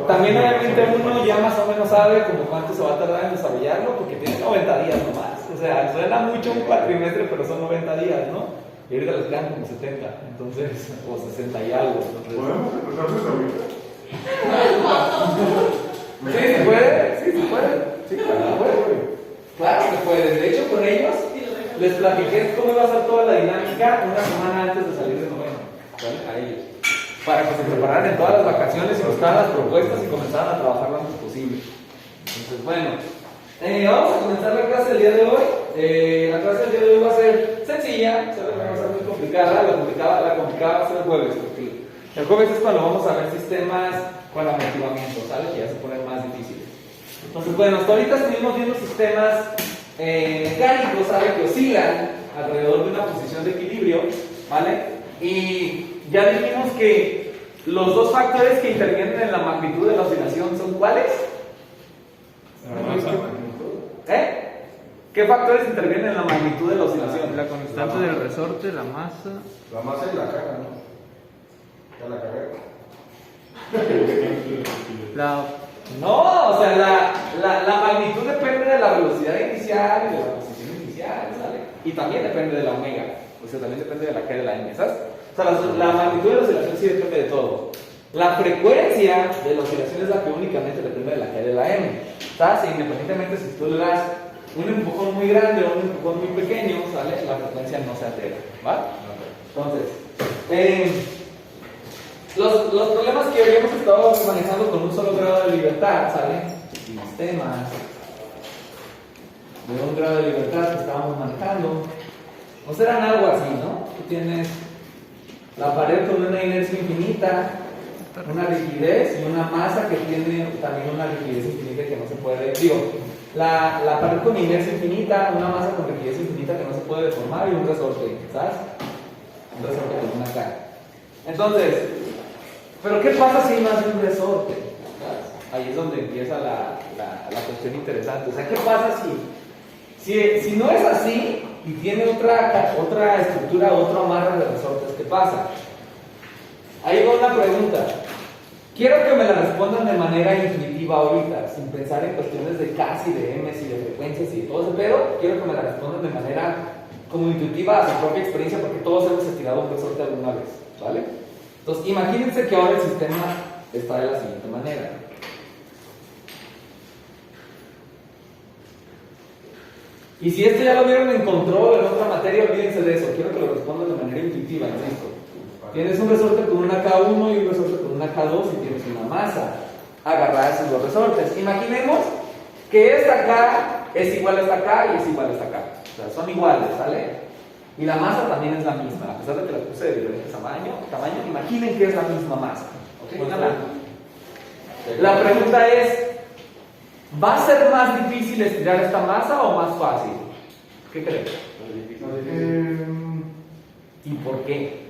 También obviamente uno ya más o menos sabe como cuánto se va a tardar en desarrollarlo, porque tiene 90 días nomás. O sea, suena mucho un cuatrimestre, pero son 90 días, ¿no? Y ahorita les quedan como 70, entonces, o 60 y algo. Entonces... ¿Podemos empezar desde ahorita? Sí, se puede, sí, se puede. Sí, claro, se puede. Claro, se puede. De hecho, con ellos les platiqué cómo iba a ser toda la dinámica una semana antes de salir de noveno, ¿vale? A ellos. Para que se prepararan en todas las vacaciones y buscaran las propuestas y comenzaran a trabajar lo antes posible. Entonces, bueno, vamos a comenzar la clase del día de hoy. La clase del día de hoy va a ser sencilla, no va a ser muy complicada. La complicada va a ser el jueves, porque el jueves es cuando vamos a ver sistemas con amortiguamiento, ¿sale? Que ya se ponen más difíciles. Entonces, bueno, hasta ahorita estuvimos viendo sistemas mecánicos, ¿sale? Que oscilan alrededor de una posición de equilibrio, ¿vale? Y ya dijimos que los dos factores que intervienen en la magnitud de la oscilación son ¿cuáles? ¿Qué factores intervienen en la magnitud de la oscilación? La constante del resorte, la masa. La masa y la carga, ¿no? Ya la carga. No, o sea, la magnitud depende de la velocidad inicial y de la posición inicial, ¿sale? Y también depende de la omega, o sea, también depende de la K y de la M, ¿sabes? O sea, la magnitud de la oscilación sí depende de todo. La frecuencia de la oscilación es la que únicamente depende de la K y de la M, ¿sabes? Independientemente si tú le das un empujón muy grande o un empujón muy pequeño, ¿sale? La frecuencia no se altera, ¿vale? Entonces, los problemas que habíamos estado manejando con un solo grado de libertad, ¿sale? Sistemas de un grado de libertad que estábamos manejando, pues eran algo así, ¿no? Tú tienes la pared con una inercia infinita, una rigidez y una masa que tiene también una rigidez infinita que no se puede, la pared con inercia infinita, una masa con rigidez infinita que no se puede deformar y un resorte, ¿sabes? Un resorte con una cara. Entonces, ¿pero qué pasa si hay más de un resorte? ¿Sabes? Ahí es donde empieza la cuestión interesante. O sea, ¿qué pasa si no es así y tiene otra estructura, otro amarre de resortes? ¿Qué pasa? Ahí va una pregunta. Quiero que me la respondan de manera intuitiva ahorita, sin pensar en cuestiones de Ks y de Ms y de frecuencias y de todo ese pedo. Quiero que me la respondan de manera como intuitiva a su propia experiencia, porque todos hemos estirado un resorte alguna vez, ¿vale? Entonces, imagínense que ahora el sistema está de la siguiente manera. Y si esto ya lo vieron en control en otra materia, olvídense de eso. Quiero que lo respondan de manera intuitiva, insisto. Tienes un resorte con una K1 y un resorte con una K2 y tienes una masa agarrada a esos dos resortes. Imaginemos que esta K es igual a esta K y es igual a esta K. O sea, son iguales, ¿sale? Y la masa también es la misma, a pesar de que la puse de diferente tamaño, imaginen que es la misma masa. ¿Okay? La pregunta es, ¿va a ser más difícil estirar esta masa o más fácil? ¿Qué creen? ¿Y por qué?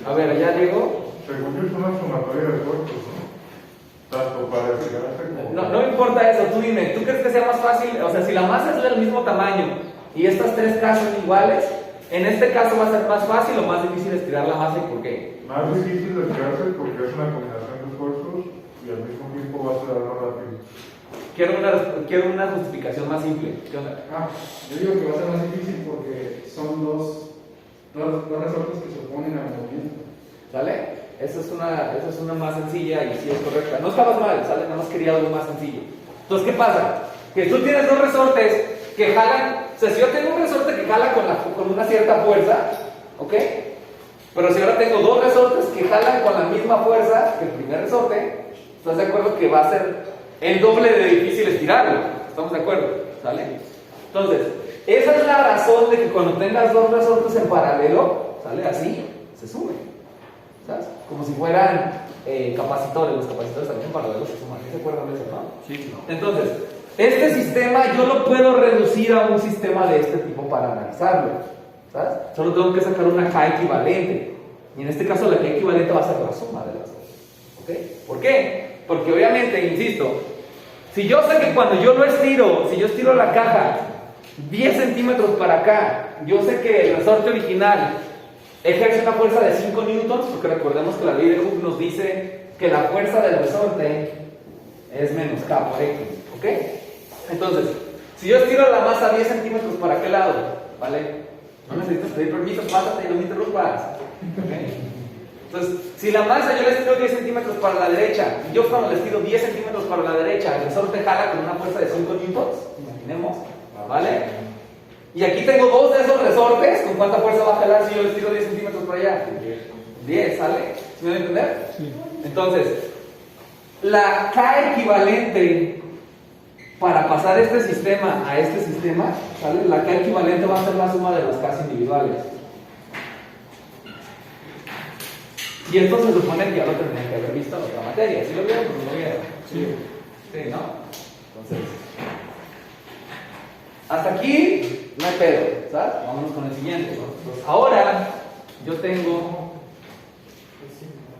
A ver, ¿ya llegó? Según yo es una sumatoria de cuerpos, ¿no? Tanto para estirar como... No importa eso, tú dime, ¿tú crees que sea más fácil? O sea, si la masa es del mismo tamaño y estas tres K son iguales, en este caso va a ser más fácil o más difícil estirar la masa y por qué? Más difícil de estirarse porque es una combinación de esfuerzos y al mismo tiempo va a ser más rápido. Quiero una justificación más simple. ¿Qué onda? Yo digo que va a ser más difícil porque son dos resortes que se oponen al movimiento. ¿Sale? Esa es una más sencilla y sí es correcta. No estabas mal, ¿sale? Nada más quería algo más sencillo. Entonces, ¿qué pasa? Que tú tienes dos resortes que jalan. O sea, si yo tengo un resorte que jala con una cierta fuerza, ¿ok? Pero si ahora tengo dos resortes que jalan con la misma fuerza que el primer resorte, ¿estás de acuerdo que va a ser el doble de difícil estirarlo? ¿Estamos de acuerdo? ¿Sale? Entonces, esa es la razón de que cuando tengas dos resortes en paralelo, ¿sale? Así, se sumen. ¿Sabes? Como si fueran capacitores. Los capacitores también en paralelo se suman. ¿Se acuerdan de eso, no? Sí. Entonces, este sistema yo lo puedo reducir a un sistema de este tipo para analizarlo. ¿Sabes? Solo tengo que sacar una K equivalente. Y en este caso la K equivalente va a ser la suma de las dos. ¿Ok? ¿Por qué? Porque obviamente, insisto, si yo sé que cuando yo lo estiro, si yo estiro la caja 10 centímetros para acá, yo sé que el resorte original ejerce una fuerza de 5 newtons, porque recordemos que la ley de Hooke nos dice que la fuerza del resorte es menos K por X, ¿ok? Entonces, si yo estiro la masa 10 centímetros para aquel lado, ¿vale? No necesitas pedir permiso, pásate y no me interrumpas, ¿ok? Entonces, si la masa yo le estiro 10 centímetros para la derecha, y yo cuando le estiro 10 centímetros para la derecha, el resorte jala con una fuerza de 5 newtons, imaginemos, ¿vale? Y aquí tengo dos de esos resortes, ¿con cuánta fuerza va a jalar si yo le estiro 10 centímetros para allá? 10, ¿sale? ¿Sí me van a entender? Sí. Entonces, la K equivalente para pasar este sistema a este sistema, ¿sale? La K equivalente va a ser la suma de las K individuales. Y esto se supone que ya lo tendrían que haber visto en otra materia. ¿Sí lo vieron o no lo vieron? Sí. Sí, ¿no? Entonces, hasta aquí no hay pedo, ¿sabes? Vámonos con el siguiente. Entonces, ahora yo tengo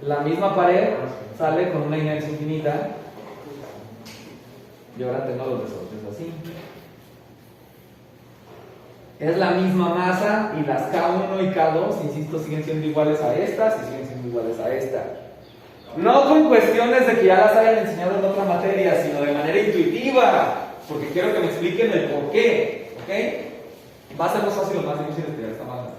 la misma pared, sale con una inercia infinita. Y ahora tengo los resortes así. Es la misma masa y las K1 y K2, insisto, siguen siendo iguales a estas y siguen siendo iguales a esta. No con cuestiones de que ya las hayan enseñado en otra materia, sino de manera intuitiva, porque quiero que me expliquen el por qué, ¿ok? Va a ser más fácil o más difícil estudiar esta masa.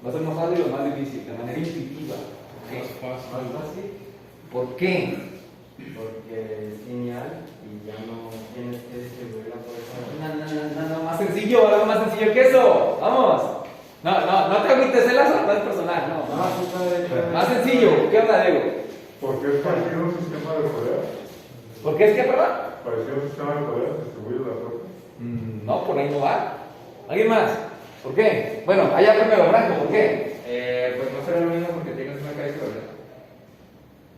Va a ser más fácil o más difícil, de manera intuitiva. ¿Okay? Más fácil. ¿Por qué? Porque es lineal y ya no tienes que distribuir la fuerza. No, más sencillo, algo más sencillo que eso. Vamos. No te agüites, es la es personal, no. Más sencillo, ¿qué onda, Diego? Porque es parecido a un sistema de poder. ¿Por qué es que, perdón? Parecido a un sistema de poder, distribuye la fuerza. No, por ahí no va. ¿Alguien más? ¿Por qué? Bueno, allá primero, Branco, ¿por qué? Pues no será lo mismo porque tienes una cabeza, ¿verdad?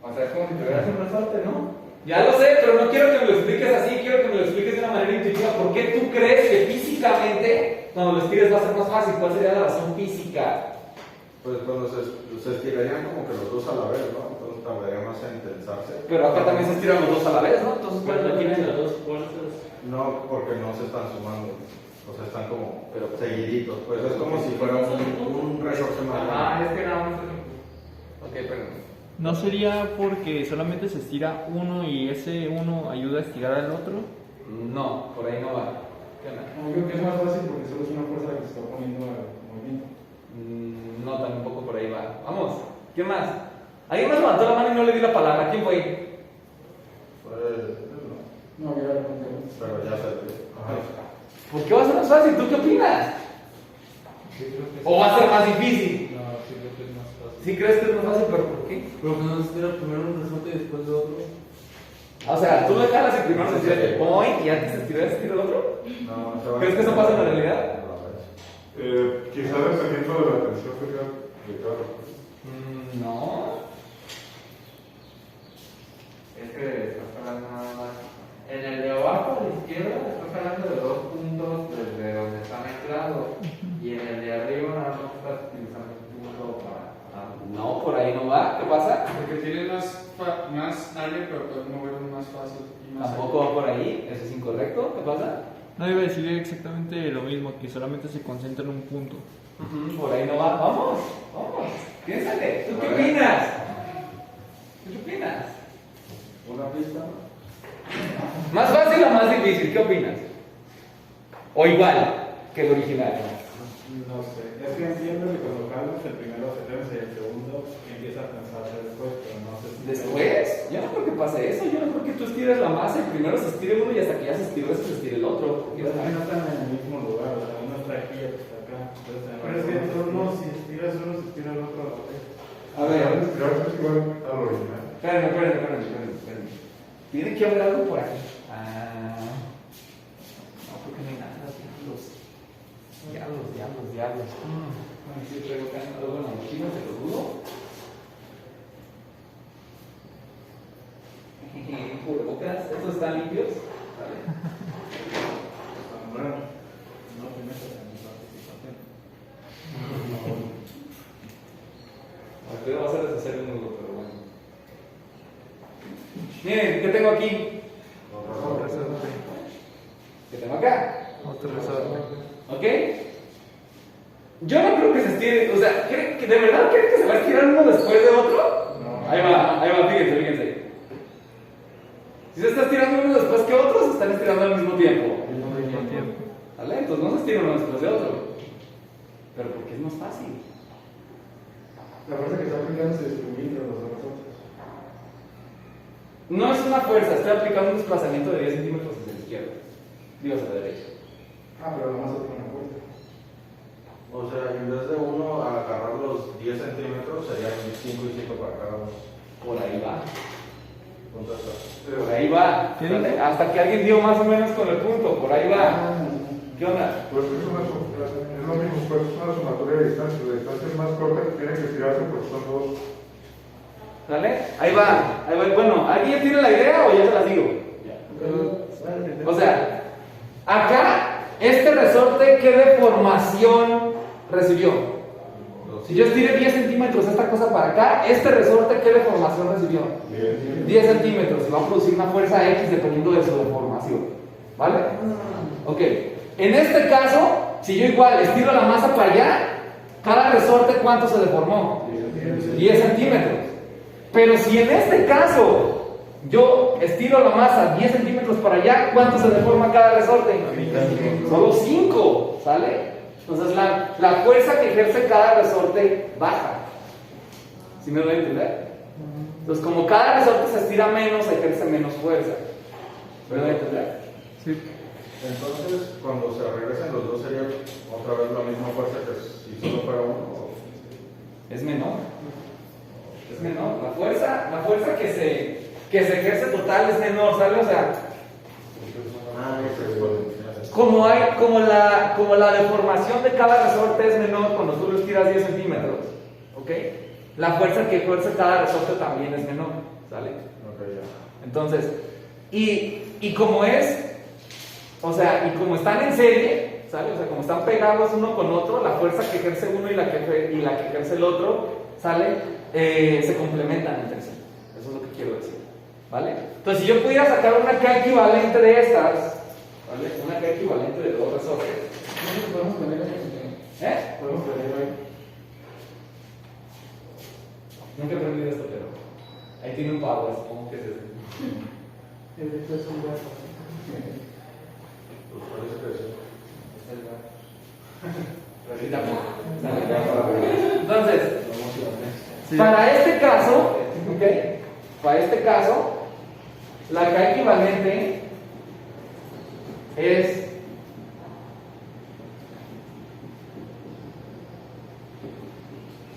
O sea, es como si tuvieras un resorte, ¿no? Ya lo sé, pero no quiero que me lo expliques así, quiero que me lo expliques de una manera intuitiva. ¿Por qué tú crees que físicamente, cuando lo estires va a ser más fácil? ¿Cuál sería la razón física? Pues cuando se estirarían como que los dos a la vez, ¿no? Entonces tardaría más en tensarse. Pero acá también se estiran los dos a la vez, ¿no? Entonces, ¿cuál es la diferencia? las dos fuerzas. No, porque no se están sumando. O sea, están como seguiditos. Pues es como si fuera un resorte más grande. Es que nada más. Ok, pero... ¿No sería porque solamente se estira uno y ese uno ayuda a estirar al otro? No, por ahí no va. ¿Qué onda? No, creo que es más fácil porque solo es una fuerza la que se está poniendo al movimiento. No, tampoco por ahí va. Vamos, ¿quién más? Alguien más levantó la mano y no le di la palabra. ¿Quién fue? No, ya lo conté. Pero ya se. ¿Por qué va a ser más fácil? ¿Tú qué opinas? ¿O va a ser más difícil? No, sí creo que es más fácil. ¿Sí crees que es más fácil? ¿Pero por qué? Pero que no se estira primero un resorte y después el otro. O sea, tú le jalas y primero se estira el point y antes se estira el otro. No, se va. ¿Crees que eso pasa en la realidad? Quizá dependiendo de la tensión que tenga de cada cosa. No. Es que estás hablando nada más. En el de abajo a la izquierda estás hablando de dos puntos desde donde está mezclado. Y en el de arriba nada más estás utilizando un punto para. No, por ahí no va. ¿Qué pasa? Porque tiene más área, pero puedes moverlo más fácil. Y más Tampoco va por ahí. Eso es incorrecto. ¿Qué pasa? No iba a decir exactamente lo mismo, que solamente se concentra en un punto. Por ahí no va. Vamos. Piénsale. ¿Tú qué opinas? ¿Tú qué opinas? Una pista. ¿Más fácil o más difícil? ¿Qué opinas? ¿O igual que el original? No sé, es que entiendo que cuando jalas el primero se tensa y el segundo empieza a tensarse después, pero no sé si... ¿Después? Yo no creo que pase eso. Yo no creo que tú estires la masa y primero se estire uno y hasta que ya se estiró ese se estire el otro. Pero es que no están en el mismo lugar, o sea, uno está aquí y otro está acá. Entonces, Pero es que de todos modos, si estiras uno, se estira el otro a la vez. A ver, Creo que es igual al original. espérenme. Tiene que haber algo por aquí. No, porque no hay nada. Diablos. Sí, traigo acá algo en la mochila, te lo dudo. Cubrebocas, ¿estos están limpios? Vale. Bueno, no te metas en mi participación. Aquí vas a deshacer un nudo, pero bueno. Miren, ¿qué tengo aquí? Otro resorte. ¿Qué tengo acá? Otro resorte. ¿Ok? Yo no creo que se estire. O sea, ¿de verdad creen que se va a estirar uno después de otro? No. Ahí va, fíjense. Si se está estirando uno después que otro, se están estirando al mismo tiempo. ¿Vale? Entonces no se estira uno después de otro. Pero porque es más fácil. La fuerza que está aplicando se distribuye entre los dos otros. No es una fuerza, estoy aplicando un desplazamiento de 10 centímetros hacia la izquierda. Digo hacia la derecha. Ah, pero la masa tiene una fuerza. O sea, en vez de uno agarrar los 10 centímetros, serían 5 y 5 para cada uno. Por ahí va. Punto hasta. Por ahí va. ¿Qué ¿Sale? dice? Hasta que alguien dio más o menos con el punto. Por ahí va. ¿Qué onda? Pues es lo mismo, pues es una sumatoria de distancia. La distancia es más corta que tiene que estirarse, pues son dos. ¿Sale? Ahí va. Bueno, ¿alguien tiene la idea o ya se las digo? O sea, acá, este resorte, ¿qué deformación recibió? Si yo estiré 10 centímetros esta cosa para acá, este resorte, ¿qué deformación recibió? 10 centímetros. Y va a producir una fuerza X dependiendo de su deformación. ¿Vale? Ok. En este caso, si yo igual estiro la masa para allá, cada resorte, ¿cuánto se deformó? 10 centímetros. Pero si en este caso yo estiro la masa 10 centímetros para allá, ¿cuánto se deforma cada resorte? Solo 5, ¿sale? Entonces la fuerza que ejerce cada resorte baja. ¿Sí me doy a entender? Entonces como cada resorte se estira menos, ejerce menos fuerza. ¿Me doy a entender? Sí. Entonces, cuando se regresen los dos, sería otra vez la misma fuerza que si solo fuera uno. Es menor. Es menor. La fuerza que se ejerce total es menor, ¿sale? O sea, como la deformación de cada resorte es menor cuando tú lo estiras 10 centímetros, ¿ok? La fuerza que ejerce cada resorte también es menor, ¿sale? Okay, ya. Entonces, y como es, o sea, y como están en serie, ¿sale? O sea, como están pegados uno con otro, la fuerza que ejerce uno y la que ejerce el otro, ¿sale? Se complementan entre sí. Eso es lo que quiero decir, ¿vale? Entonces, si yo pudiera sacar una K equivalente de estas, ¿vale? Una K equivalente de dos resortes. ¿Podemos poner ahí? ¿Eh? Podemos poner ahí. Nunca he aprendido esto, pero ahí tiene un power, supongo que es ese. Esto es un brazo. Pues parece que sí. Así tampoco. Entonces, para este caso, ¿ok? Para este caso, la K equivalente es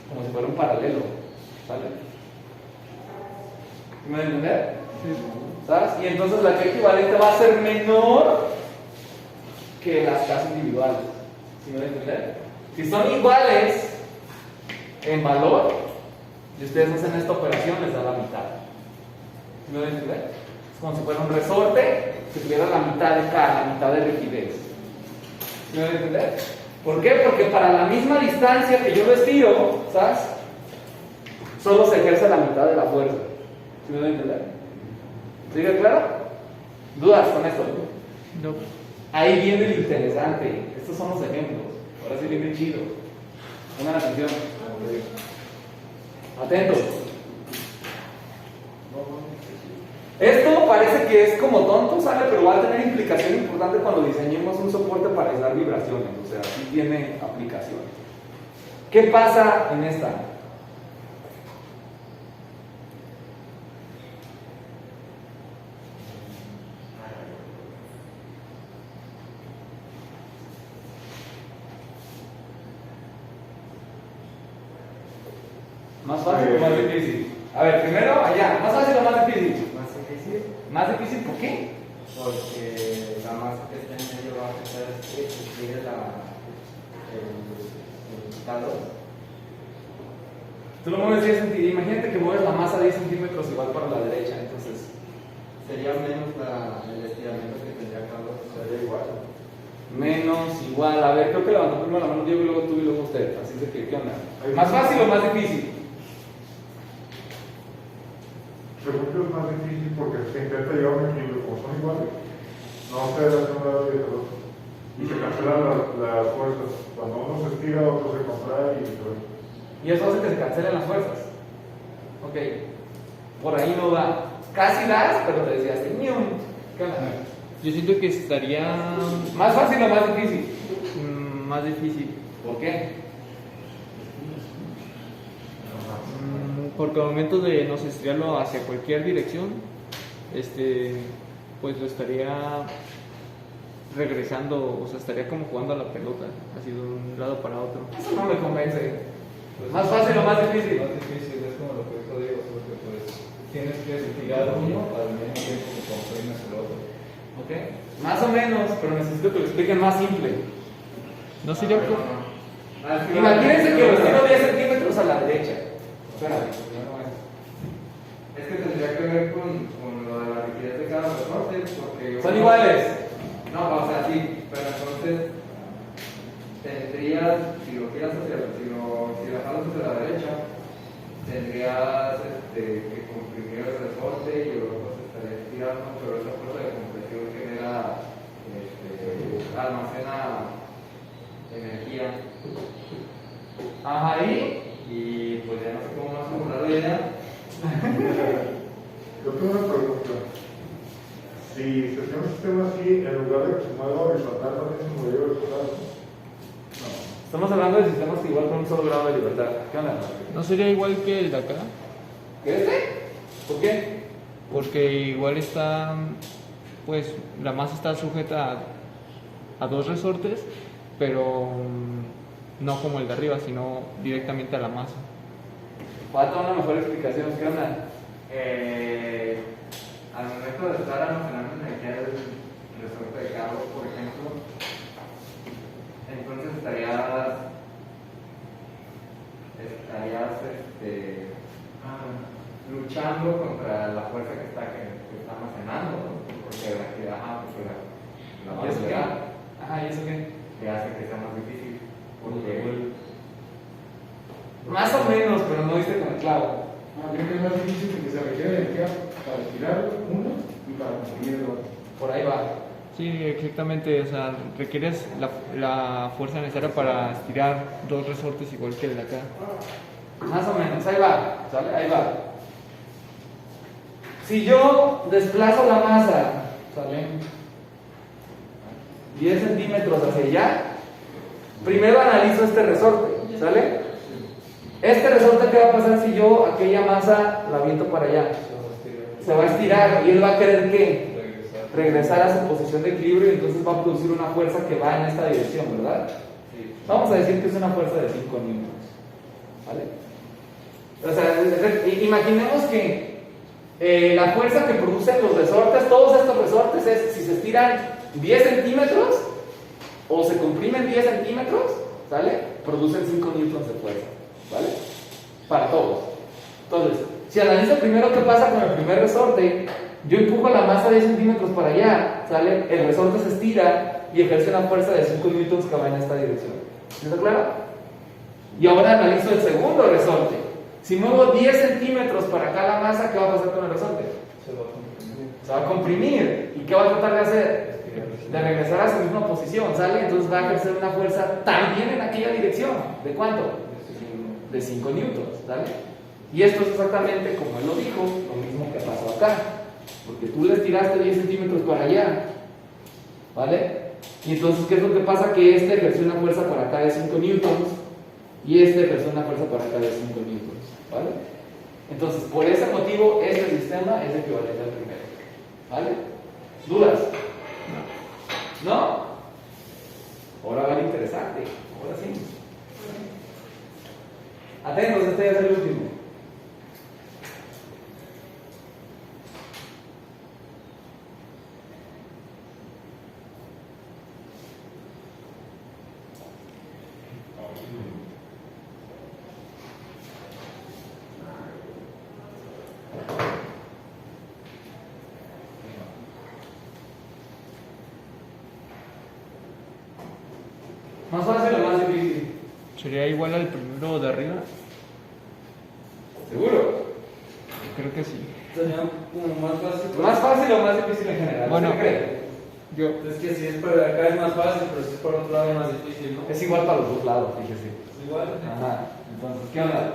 como si fuera un paralelo, ¿sale? ¿Me van a entender? ¿Sabes? Y entonces la K equivalente va a ser menor que las K individuales. ¿Sí me van a entender? Si son iguales en valor, y ustedes hacen esta operación, les da la mitad. ¿Sí me van a entender? Es como si fuera un resorte que tuviera la mitad de K, la mitad de rigidez. ¿Sí me van a entender? ¿Por qué? Porque para la misma distancia que yo lo estiro, ¿sabes? Solo se ejerce la mitad de la fuerza. ¿Sí me van a entender? ¿Sigue claro? ¿Dudas con esto? No. Ahí viene lo interesante. Estos son los ejemplos. Ahora sí viene chido. Pongan atención. Atentos. Esto parece que es como tonto, ¿sale? Pero va a tener implicación importante cuando diseñemos un soporte para aislar vibraciones. O sea, sí tiene aplicación. ¿Qué pasa en esta? ¿Más fácil o más difícil? A ver, primero allá. ¿Más fácil o más difícil? Más difícil ¿Más difícil por qué? porque la masa que está en medio va a afectar que sigue el calor. Tú lo mueves 10 centímetros. Imagínate que mueves la masa 10 centímetros igual para la derecha. Entonces, Sería menos el estiramiento que tendría calor. Sería igual. menos, igual. A ver, creo que levantó primero la mano Diego y luego tú y luego usted. Así es que, ¿qué onda? ¿Más fácil o más difícil? Según yo es más difícil porque se intenta llevar un equilibrio, como son iguales. No se hace un lado y el otro. Y se cancelan las fuerzas. Cuando uno se estira, otro se contrae y Y eso hace que se cancelen las fuerzas. Ok, por ahí no va. Casi das, pero te desviaste. ¡Nium! ¿Qué onda? Yo siento que estaría ¿Más fácil o más difícil? más difícil. ¿Por qué? Porque al momento de no sé, estrellarlo hacia cualquier dirección, pues lo estaría regresando, o sea, estaría como jugando a la pelota, así de un lado para otro. Eso no me convence. ¿Más fácil o más difícil? Más difícil, es como lo que dijo Diego, porque pues tienes que estirar uno al mismo tiempo que comprimes el otro. Ok, más o menos, pero necesito que lo expliquen más simple. No sería como... Imagínense que lo estiro 10 centímetros a la derecha. Espérame. Es que tendría que ver con lo de la rigidez de cada resorte, porque... Son iguales. No, o sea, sí, pero entonces tendrías, si lo quieras hacer, si la jalas hacia la derecha, tendrías que comprimir el resorte y luego se estaría estirando, pero esa fuerza de compresión genera, almacena energía. Ajá, ahí. Y pues ya no sé cómo más formular la idea. yo tengo una pregunta. Si se tiene un sistema así, en lugar de que se mueva horizontal, también se mueve vertical. Estamos hablando de sistemas que igual con un solo grado de libertad. ¿Qué onda? ¿No sería igual que el de acá? ¿Qué este? ¿Por qué? Porque igual está, pues la masa está sujeta a dos resortes, pero no como el de arriba, sino directamente a la masa. Falta una mejor explicación. ¿Qué onda? Al momento de estar almacenando energía del resorte de carros, por ejemplo, entonces estarías luchando contra la fuerza que está almacenando, ¿no? Porque la ¿Y eso qué? velocidad Ajá, ¿y eso qué? que hace que sea más difícil. Porque Más o menos, pero no diste con el clavo. Yo creo que es más difícil porque se requiere energía para estirar uno y para comprimir el otro. Por ahí va. Sí, exactamente, o sea, requieres la fuerza necesaria para estirar dos resortes igual que el de acá. Más o menos, ahí va, ¿sale? Ahí va. Si yo desplazo la masa, ¿sale? 10 centímetros hacia allá, primero analizo este resorte, ¿sale? Este resorte, ¿qué va a pasar si yo aquella masa la aviento para allá? Se va a estirar y él va a querer ¿qué? Regresar a su posición de equilibrio y entonces va a producir una fuerza que va en esta dirección, ¿verdad? Vamos a decir que es una fuerza de 5 newtons, ¿vale? O sea, imaginemos que la fuerza que producen los resortes, todos estos resortes, es si se estiran 10 centímetros o se comprimen 10 centímetros, ¿sale? Producen 5 newtons de fuerza, ¿vale? Para todos. Entonces, si analizo primero qué pasa con el primer resorte, yo empujo la masa 10 centímetros para allá, ¿sale? El resorte se estira y ejerce una fuerza de 5 newtons que va en esta dirección. ¿Está claro? Y ahora analizo el segundo resorte. Si muevo 10 centímetros para acá la masa, ¿qué va a pasar con el resorte? Se va a comprimir. ¿Y qué va a tratar de hacer? De regresar a su misma posición, ¿sale? Entonces va a ejercer una fuerza también en aquella dirección. ¿De cuánto? De 5 newtons, ¿sale? Y esto es exactamente como él lo dijo, lo mismo que pasó acá. Porque tú le tiraste 10 centímetros para allá, ¿vale? Y entonces, ¿qué es lo que pasa? Que este ejerció una fuerza para acá de 5 newtons y este ejerció una fuerza para acá de 5 newtons, ¿vale? Entonces, por ese motivo, este sistema es equivalente al primero, ¿vale? ¿Dudas? ¿No? Ahora va lo interesante, ahora sí. Atentos, este ya es el último. ¿Más fácil o más difícil? ¿Sería igual al primero de arriba? ¿Seguro? Creo que sí. Sería como más fácil. ¿Más fácil o más difícil en general? Bueno, ¿Qué creen? Yo, Es que si es por acá es más fácil, pero si es por otro lado es más difícil, ¿no? Es igual para los dos lados, fíjese. Igual. Ajá. Entonces, ¿qué onda?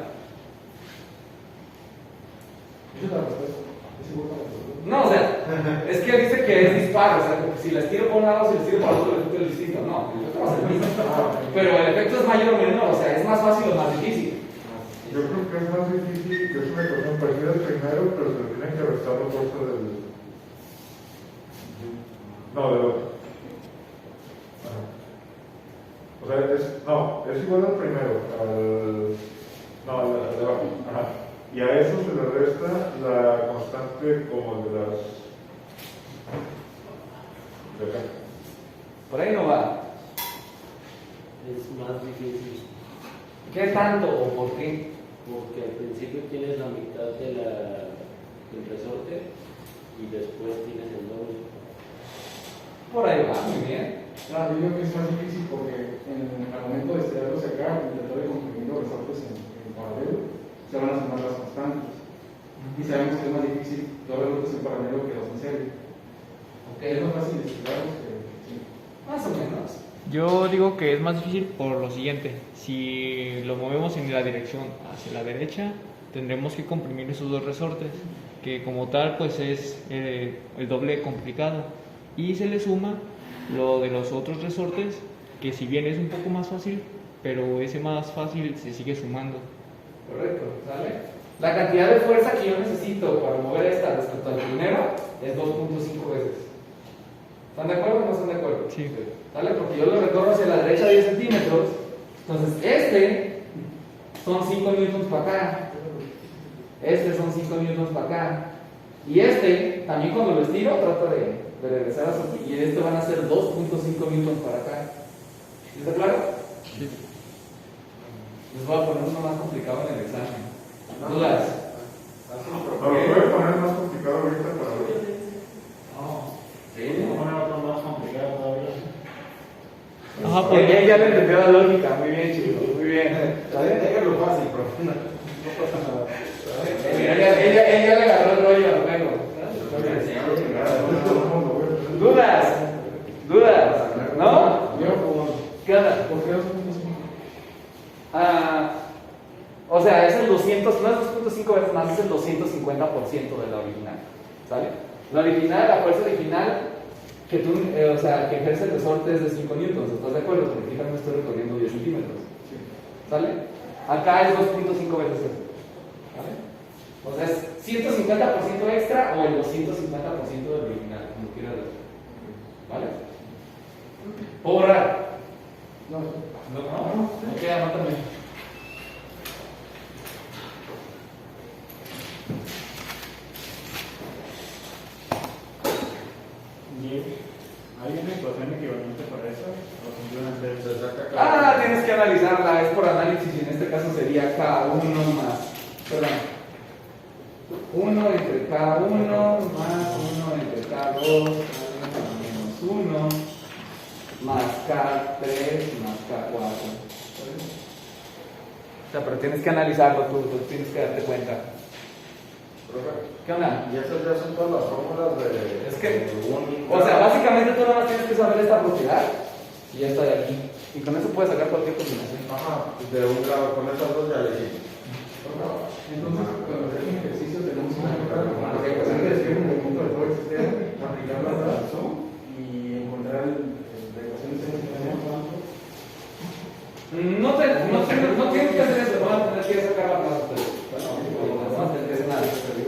Esa es la respuesta. Es igual para los dos. No, o sea, es que dice que es disparo, o sea, como si les tiro por un lado, si les tiro por otro, el efecto es distinto. No, el efecto va a ser el mismo. Pero el efecto es mayor o menor, o sea, es más fácil o más difícil. Yo creo que es más difícil, que es una ecuación parecida al primero, pero se le tienen que restar los fuerza del... No, del otro. Ajá. O sea, es igual al primero, al de abajo. Ajá. Y a eso se le resta la constante como de las... de acá. Por ahí no va. Es más difícil ¿Qué tanto o por qué? porque al principio tienes la mitad del resorte y después tienes el doble. Por ahí va, muy bien. Yo digo que es más difícil porque al momento de estirarlos acá, intentar de comprimir los resortes en paralelo, se van a sumar las constantes. Y sabemos que es más difícil dos resortes en paralelo que dos en serie. Es más fácil estirarlos que sí. Más o menos. yo digo que es más difícil por lo siguiente. Si lo movemos en la dirección hacia la derecha, tendremos que comprimir esos dos resortes, que como tal pues es el doble complicado. Y se le suma lo de los otros resortes, que si bien es un poco más fácil, pero ese más fácil se sigue sumando. Correcto, ¿sale? La cantidad de fuerza que yo necesito para mover esta respecto al primero es 2.5 veces. ¿Están de acuerdo o no están de acuerdo? Sí. ¿Sale? Porque yo lo recorro hacia la derecha 10 centímetros. Entonces, este son 5 newtons para acá. Este son 5 newtons para acá. Y este, también cuando lo estiro, trato de regresar a su... Y esto van a ser 2.5 newtons para acá. ¿Está claro? Sí. Les voy a poner uno más complicado en el examen. ¿Dudas? No, lo puedes poner más complicado ahorita para ver. Sí. Vamos a poner otro más complicado todavía. Ajá, Él ya le entendió la lógica. Muy bien, chicos. Muy bien. Déjalo fácil, profe. No pasa nada. Ella le agarró el rollo al juego. ¿Dudas? ¿Dudas? ¿No? ¿Qué onda? ¿Por qué 2.5? O sea, es el 200, no es 2.5 veces más, es el 250% de la original. ¿Sale? La original, la fuerza original que tú, o sea, que ejerce el resorte es de 5 newtons. ¿Estás de acuerdo? Porque fíjate, estoy recorriendo 10 centímetros. ¿Sale? Acá es 2.5 veces eso. ¿Vale? O sea, es 150% extra o el 250% del original, como quieras ver. ¿Vale? ¿Puedo borrar? No. No. Ok, anótame. ¿Hay una ecuación equivalente para eso? ¿O simplemente Se saca cada- Ah, tienes que analizarla, es por análisis y en este caso sería K1 más, perdón, 1 entre K1 más 1 entre K2 menos 1 más K3 más K4. O sea, pero tienes que analizarlo tú tienes que darte cuenta. Profe, ¿Qué onda? y esas ya son todas las fórmulas de... Es que, de un- o sea, básicamente tú nada más tienes que saber esta propiedad y ya está de aquí. Y con eso puedes sacar cualquier combinación. Ajá, de un grado, con esas dos ya le hicimos. Entonces, cuando hacemos ejercicio tenemos una ecuación que describe un movimiento de todo el sistema, aplicarla a la razón y encontrar la ecuación de ese sistema. No tienes que hacer eso, no van a tener que sacar la plaza ustedes.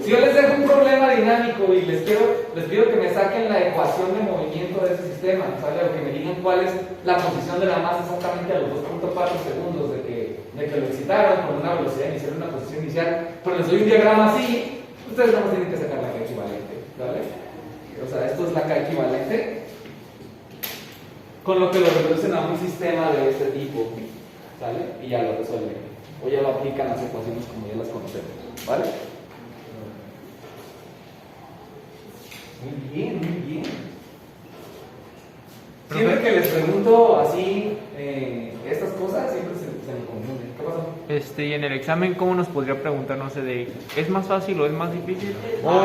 Si yo les dejo un problema dinámico y les pido que me saquen la ecuación de movimiento de ese sistema, ¿sale? O que me digan cuál es la posición de la masa exactamente a los 2.4 segundos de que lo excitaron con una velocidad inicial y una posición inicial, pero les doy un diagrama así, ustedes no tienen que sacar la K equivalente, ¿vale? O sea, esto es la K equivalente, con lo que lo reducen a un sistema de este tipo, ¿sale? Y ya lo resuelven, o ya lo aplican las ecuaciones como ya las conocemos, ¿vale? Muy bien, muy bien. Siempre que les pregunto así estas cosas, siempre se me confunden. ¿Qué pasó? Y en el examen, ¿cómo nos podría preguntar, no sé, de ¿es más fácil o es más difícil? O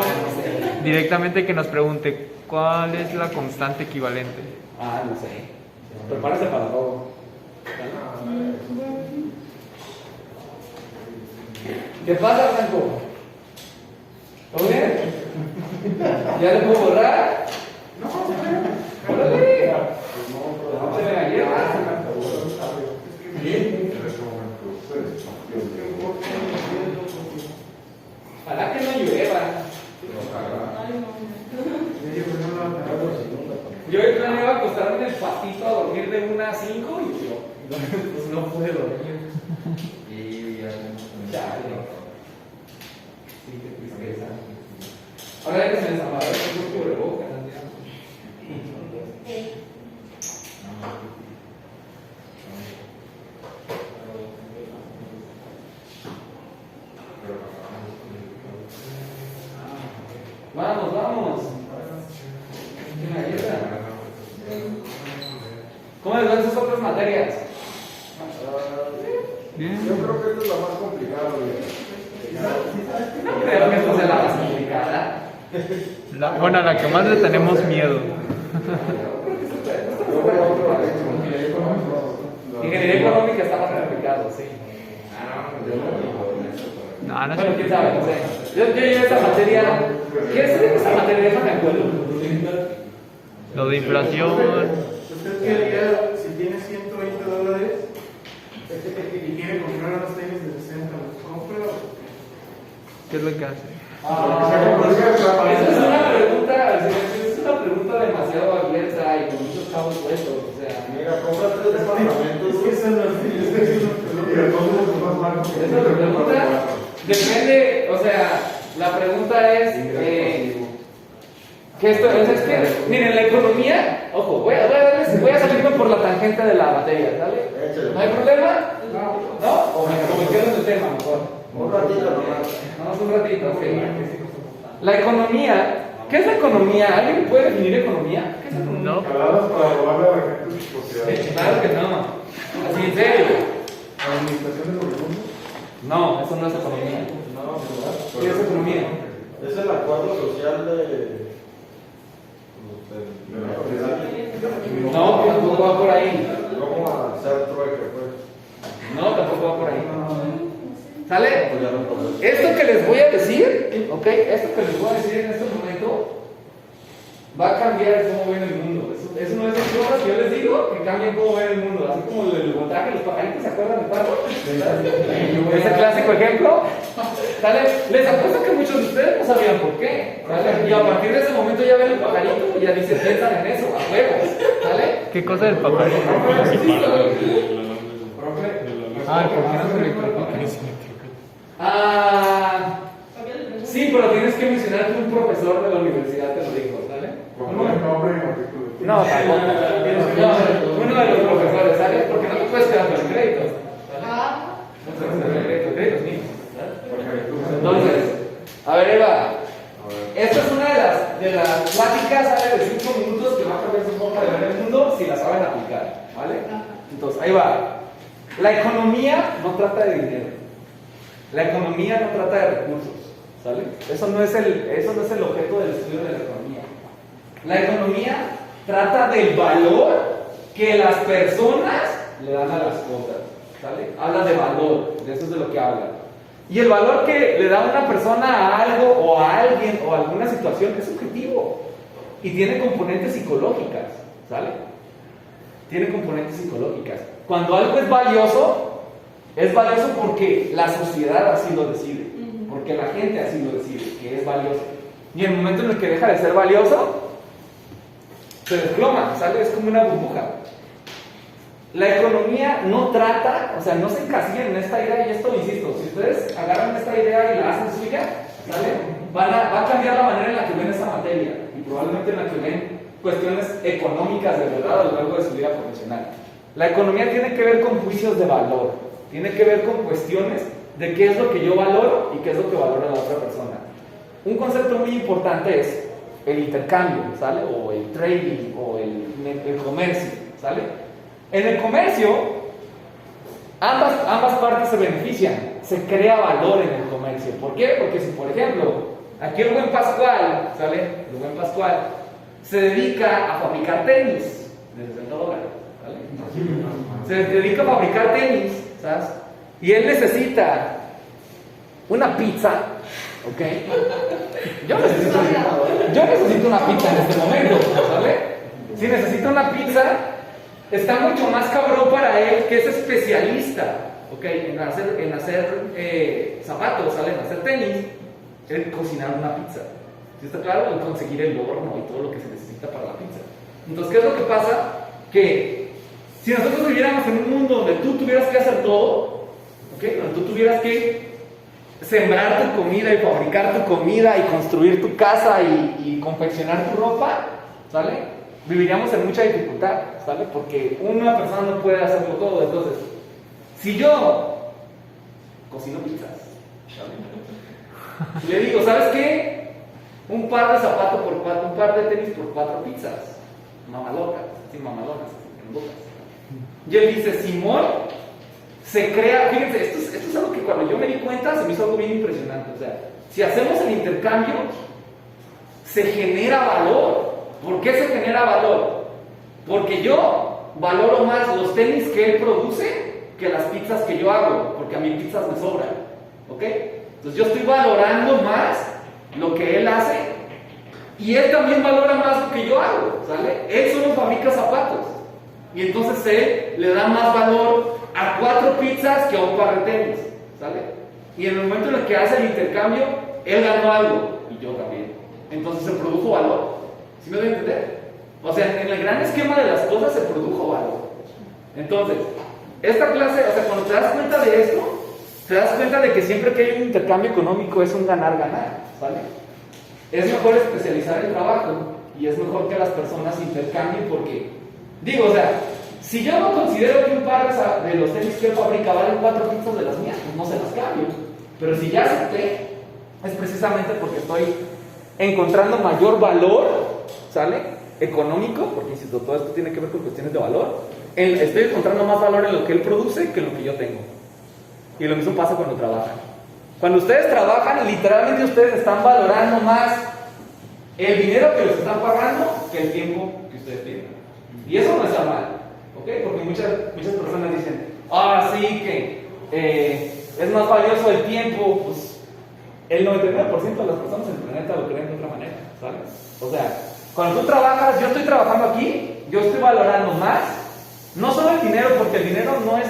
directamente que nos pregunte ¿Cuál es la constante equivalente? Ah, no sé. Prepárese para todo. ¿Qué pasa, Franco? ¿Todo bien? ¿Ya le puedo borrar? No, órale. No se me galleta. En este momento, Ojalá que no llueva. Yo hoy planeaba acostarme en el patito a dormir de 1 a 5 y yo pues no pude dormir. Chale. Sí, qué tristeza. Ahora hay que se desamarrar el cubrebocas. Vamos, vamos. ¿Qué galleta? ¿Cómo les van sus otras materias? Bien. Yo creo que esta es la más complicada. No creo que esto sea la más complicada. Bueno, a la que más le tenemos miedo. Ingeniería económica está más complicado, sí. No, no Bueno, sé. quién sabe, no sé. Yo esa materia. ¿Quieres saber esa materia? Déjame acuerdo. Lo de inflación. ¿Usted qué haría si tiene $120 y quiere comprar unos tenis de 60? ¿Los compra? ¿Qué es lo que hace? Esa es una pregunta demasiado abierta y con muchos cabos puestos. O sea, Mira, compra 3 departamentos. Es que esa es la esa pregunta depende. O sea, la pregunta es. Que esto es que, miren, la economía, ojo, voy a salirme por la tangente de la materia, ¿sale? ¿No hay problema? ¿No? O me quedo en el tema mejor. Un ratito nomás. Vamos un ratito, ok. La economía, ¿qué es la economía? ¿Alguien puede definir economía? ¿Qué es la economía? No. Caladas para robarle a la gente sus propiedades. Claro que no. Así en serio. Administración de los recursos. No, eso no es economía. No, ¿verdad? ¿Qué es economía? Es el acuerdo social de De la propiedad. No, tampoco va por ahí. cómo hacer trueque, pues. No, tampoco va por ahí. ¿Sale? Pues ya no puedo. Esto que les voy a decir, ¿ok? Esto que les voy a decir en este momento va a cambiar cómo ven el mundo. Eso no es el cosas que yo les digo que cambien cómo ven el mundo. Así como el montaje de los pajaritos, ¿se acuerdan del pato? Ese clásico ejemplo. ¿Sale? Les apuesto que muchos de ustedes no sabían por qué. ¿Sale? Y a partir de ese momento ya ven el pajarito y ya dicen, piensan en eso, a huevos. ¿Sale? ¿Qué cosa del pajarito? Ah, ¿por qué no se electrocuta? Sí, pero tienes que mencionar que un profesor de la universidad te lo dijo, ¿sale? Con el nombre y matrícula. No, tampoco. No, uno de los profesores, ¿sale? Porque no te puedes quedar con el crédito. No te puedes quedar con el crédito, créditos mismos. Entonces, a ver, Eva. Esta es una de las pláticas, ¿sale? De 5 minutos que va a cambiar su forma de ver el mundo si la saben aplicar, ¿vale? Entonces, ahí va. La economía no trata de dinero. La economía no trata de recursos, ¿sale? Eso no es el objeto del estudio de la economía. La economía trata del valor que las personas le dan a las cosas, ¿sale? Habla de valor, de eso es de lo que habla. Y el valor que le da una persona a algo o a alguien o a alguna situación es subjetivo y tiene componentes psicológicas, ¿sale? Tiene componentes psicológicas. Cuando algo es valioso porque la sociedad así lo decide, porque la gente así lo decide, que es valioso. Y en el momento en el que deja de ser valioso, se desploma, ¿sale? Es como una burbuja. La economía no trata, o sea, no se encasillan en esta idea, y esto, insisto, si ustedes agarran esta idea y la hacen suya, ¿sale? Va a cambiar la manera en la que ven esta materia, y probablemente en la que ven cuestiones económicas de verdad a lo largo de su vida profesional. La economía tiene que ver con juicios de valor, tiene que ver con cuestiones de qué es lo que yo valoro y qué es lo que valora la otra persona. Un concepto muy importante es el intercambio, ¿sale? O el trading, o el comercio, ¿sale? En el comercio, ambas partes se benefician, se crea valor en el comercio. ¿Por qué? Porque si, por ejemplo, aquí el buen Pascual, ¿sale? El buen Pascual se dedica a fabricar tenis de $60, ¿vale? Se dedica a fabricar tenis, ¿sabes? Y él necesita una pizza, ¿ok? Yo necesito una pizza en este momento, ¿vale? Si necesita una pizza, está mucho más cabrón para él, que es especialista, ¿ok? En hacer zapatos, ¿sale? En hacer tenis, el cocinar una pizza. ¿Sí está claro? El conseguir el horno y todo lo que se necesita para la pizza. Entonces, ¿qué es lo que pasa? Que si nosotros viviéramos en un mundo donde tú tuvieras que hacer todo, ¿ok? Donde tú tuvieras que sembrar tu comida y fabricar tu comida y construir tu casa y confeccionar tu ropa, ¿sale? Viviríamos en mucha dificultad, ¿sale? Porque una persona no puede hacerlo todo. Entonces, si yo cocino pizzas, ¿sale? Le digo, ¿sabes qué? Un par de zapatos por 4, un par de tenis por 4 pizzas, mamalocas, sin mamalonas, en bocas. Y él dice, Simón, se crea, fíjense, esto es algo que cuando yo me di cuenta se me hizo algo bien impresionante. O sea, si hacemos el intercambio, se genera valor. ¿Por qué se genera valor? Porque yo valoro más los tenis que él produce que las pizzas que yo hago, porque a mí pizzas me sobran, ¿ok? Entonces yo estoy valorando más lo que él hace y él también valora más lo que yo hago, ¿sale? Él solo fabrica zapatos y entonces él le da más valor a 4 pizzas que a un par de tenis, ¿sale? Y en el momento en el que hace el intercambio, él ganó algo y yo también. Entonces se produjo valor. ¿Sí me doy a entender? O sea, en el gran esquema de las cosas se produjo valor. Entonces, esta clase, o sea, cuando te das cuenta de esto, te das cuenta de que siempre que hay un intercambio económico es un ganar-ganar, ¿vale? Es mejor especializar el trabajo y es mejor que las personas intercambien porque, digo, o sea, si yo no considero que un par de los tenis que él fabrica valen 4 pizzas de las mías, pues no se las cambio. Pero si ya acepté, es precisamente porque estoy encontrando mayor valor, ¿sale? Económico, porque insisto, todo esto tiene que ver con cuestiones de valor. Estoy encontrando más valor en lo que él produce que en lo que yo tengo. Y lo mismo pasa cuando trabajan. Cuando ustedes trabajan, literalmente ustedes están valorando más el dinero que les están pagando que el tiempo que ustedes tienen. Y eso no está mal, ¿ok? Porque muchas personas dicen, sí, que es más valioso el tiempo. Pues el 99% de las personas en el planeta lo creen de otra manera, ¿sabes? O sea, cuando tú trabajas, yo estoy trabajando aquí, yo estoy valorando más, no solo el dinero, porque el dinero no es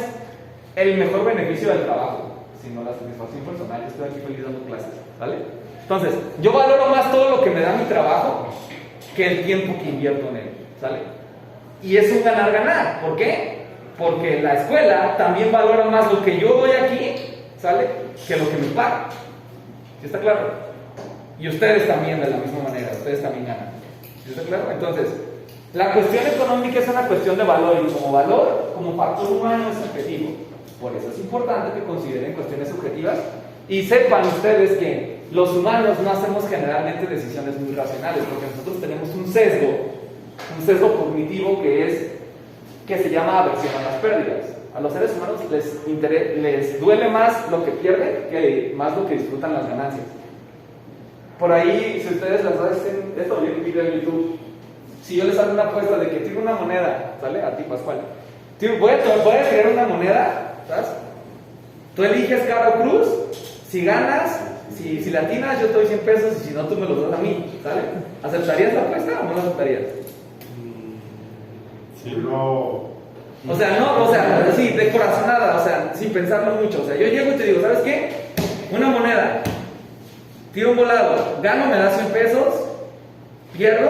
el mejor beneficio del trabajo, sino la satisfacción personal. Yo estoy aquí feliz dando clases, ¿vale? Entonces, yo valoro más todo lo que me da mi trabajo que el tiempo que invierto en él, ¿sale? Y es un ganar-ganar. ¿Por qué? Porque la escuela también valora más lo que yo doy aquí, ¿sale? Que lo que me paga. ¿Sí está claro? Y ustedes también de la misma manera, ustedes también ganan. ¿Sí está claro? Entonces, la cuestión económica es una cuestión de valor y como valor, como factor humano es subjetivo. Por eso es importante que consideren cuestiones subjetivas y sepan ustedes que los humanos no hacemos generalmente decisiones muy racionales porque nosotros tenemos un sesgo cognitivo que se llama aversión a las pérdidas. A los seres humanos les duele más lo que pierden que más lo que disfrutan las ganancias. Por ahí, si ustedes las hacen, esto vi un video en YouTube, si yo les hago una apuesta de que tiro una moneda, ¿sale? A ti, Pascual. Voy a tirar una moneda, ¿sabes? Tú eliges cara o cruz, si ganas, si la atinas, yo te doy 100 pesos y si no, tú me los das a mí, ¿sale? ¿Aceptarías la apuesta o no la aceptarías? Sí, no. O sea, sí, de corazonada, o sea, sin pensarlo mucho. O sea, yo llego y te digo, ¿sabes qué? Una moneda, tiro un volado, gano, me das 100 pesos, pierdo,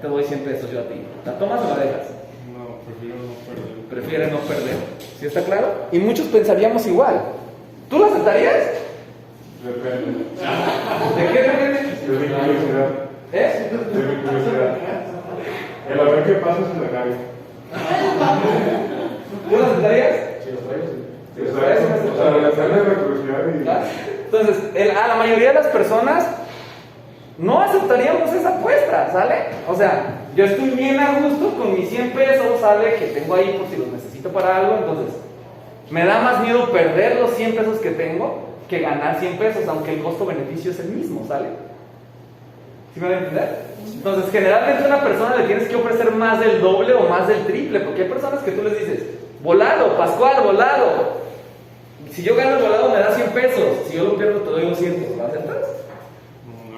te doy 100 pesos yo a ti. ¿La tomas o la dejas? No, prefiero no perder. Prefiere no perder. ¿Sí está claro? Y muchos pensaríamos igual. ¿Tú lo aceptarías? Depende. ¿De qué depende? De mi curiosidad. De mi curiosidad. El a ver qué pasa si la cago. ¿Tú lo aceptarías? Si los traigo, sí. O sea, la curiosidad y... ¿Claro? Entonces, a la mayoría de las personas no aceptaríamos esa apuesta, ¿sale? O sea, yo estoy bien a gusto con mis 100 pesos, ¿sale? Que tengo ahí por si los necesito para algo, entonces me da más miedo perder los 100 pesos que tengo que ganar 100 pesos, aunque el costo-beneficio es el mismo, ¿sale? ¿Sí me van a entender? Entonces, generalmente a una persona le tienes que ofrecer más del doble o más del triple, porque hay personas que tú les dices, volado, Pascual, volado. Si yo gano el volado me da 100 pesos, si yo lo pierdo te doy 200. ¿Lo aceptas?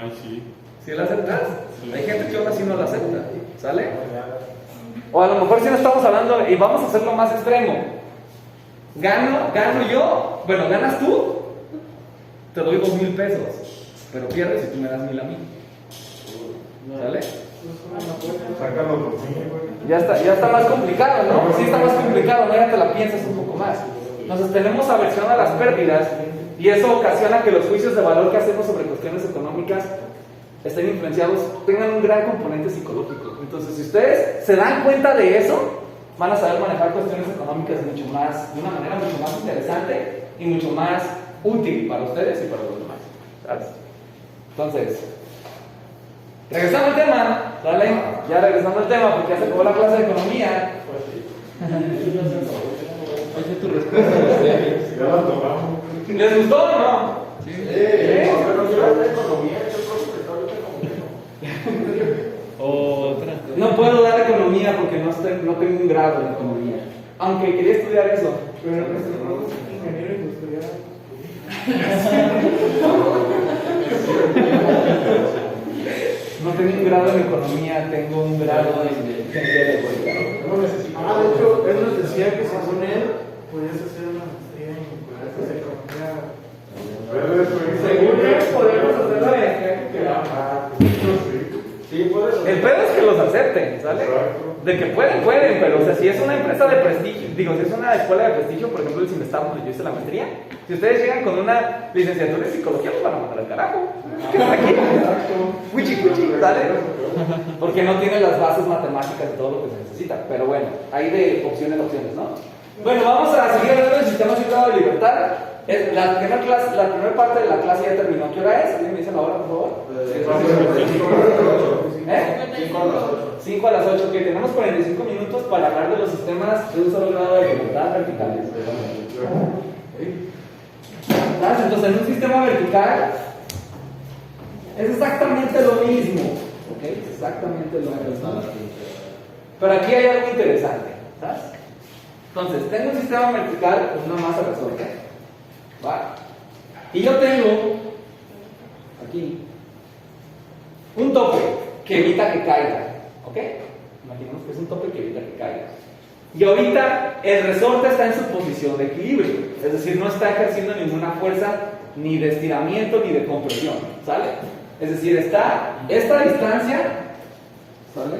Ay, sí. ¿Sí lo aceptas? Hay gente que aún así no lo acepta, ¿sale? O a lo mejor si no estamos hablando, y vamos a hacerlo más extremo. Gano yo, bueno, ganas tú, te doy 2,000 pesos, pero pierdes y tú me das 1,000 a mí. ¿Sale? Sacan los 2,000, güey. Ya está más complicado, ¿no? Sí está más complicado, ¿no? Ya te la piensas un poco más. Entonces tenemos aversión a las pérdidas y eso ocasiona que los juicios de valor que hacemos sobre cuestiones económicas estén influenciados, tengan un gran componente psicológico. Entonces, si ustedes se dan cuenta de eso, van a saber manejar cuestiones económicas de una manera mucho más interesante y mucho más útil para ustedes y para los demás. ¿Sabes? Entonces, regresando al tema, ¿vale? Ya regresando al tema, porque ya se acabó la clase de economía. Esa es tu respuesta. Ya la tomamos. ¿Les gustó o no? Sí. Yo no quiero hablar de economía, yo creo que Otra. No puedo dar economía porque no tengo un grado en economía. Aunque quería estudiar eso. Pero nuestro trabajo es ingeniero industrial. No tengo un grado en economía, tengo un grado en ingeniería de política. No necesitaba. De hecho, él nos decía que según él, podías hacer una maestría en clases de economía. Según él, podemos hacerlo de sí, puedes. El pedo es que los acepten, ¿sale? De que pueden, pero o sea, si es una empresa de prestigio, digo, si es una escuela de prestigio, por ejemplo, el CIMESTAB donde yo hice la maestría, si ustedes llegan con una licenciatura en psicología, pues van a mandar al carajo. ¿Qué está aquí? Cuchi, ¿sale? Porque no tiene las bases matemáticas de todo lo que se necesita. Pero bueno, hay de opciones, ¿no? Bueno, vamos a seguir hablando del sistema centrado de libertad. La primera parte de la clase ya terminó. ¿Qué hora es? ¿Alguien me dice la hora, por favor? 5 a las 8, que tenemos 45 minutos para hablar de los sistemas de un solo grado de libertad verticales. Entonces, en un sistema vertical es exactamente lo mismo. ¿Ok? Es exactamente lo mismo. Pero aquí hay algo interesante. ¿Sabes? Entonces, tengo un sistema vertical con una masa resorte. ¿Va? Y yo tengo aquí un tope que evita que caiga. ¿Ok? Imaginemos que es un tope que evita que caiga. Y ahorita el resorte está en su posición de equilibrio. Es decir, no está ejerciendo ninguna fuerza ni de estiramiento ni de compresión. ¿Sale? Es decir, está esta distancia. ¿Sale?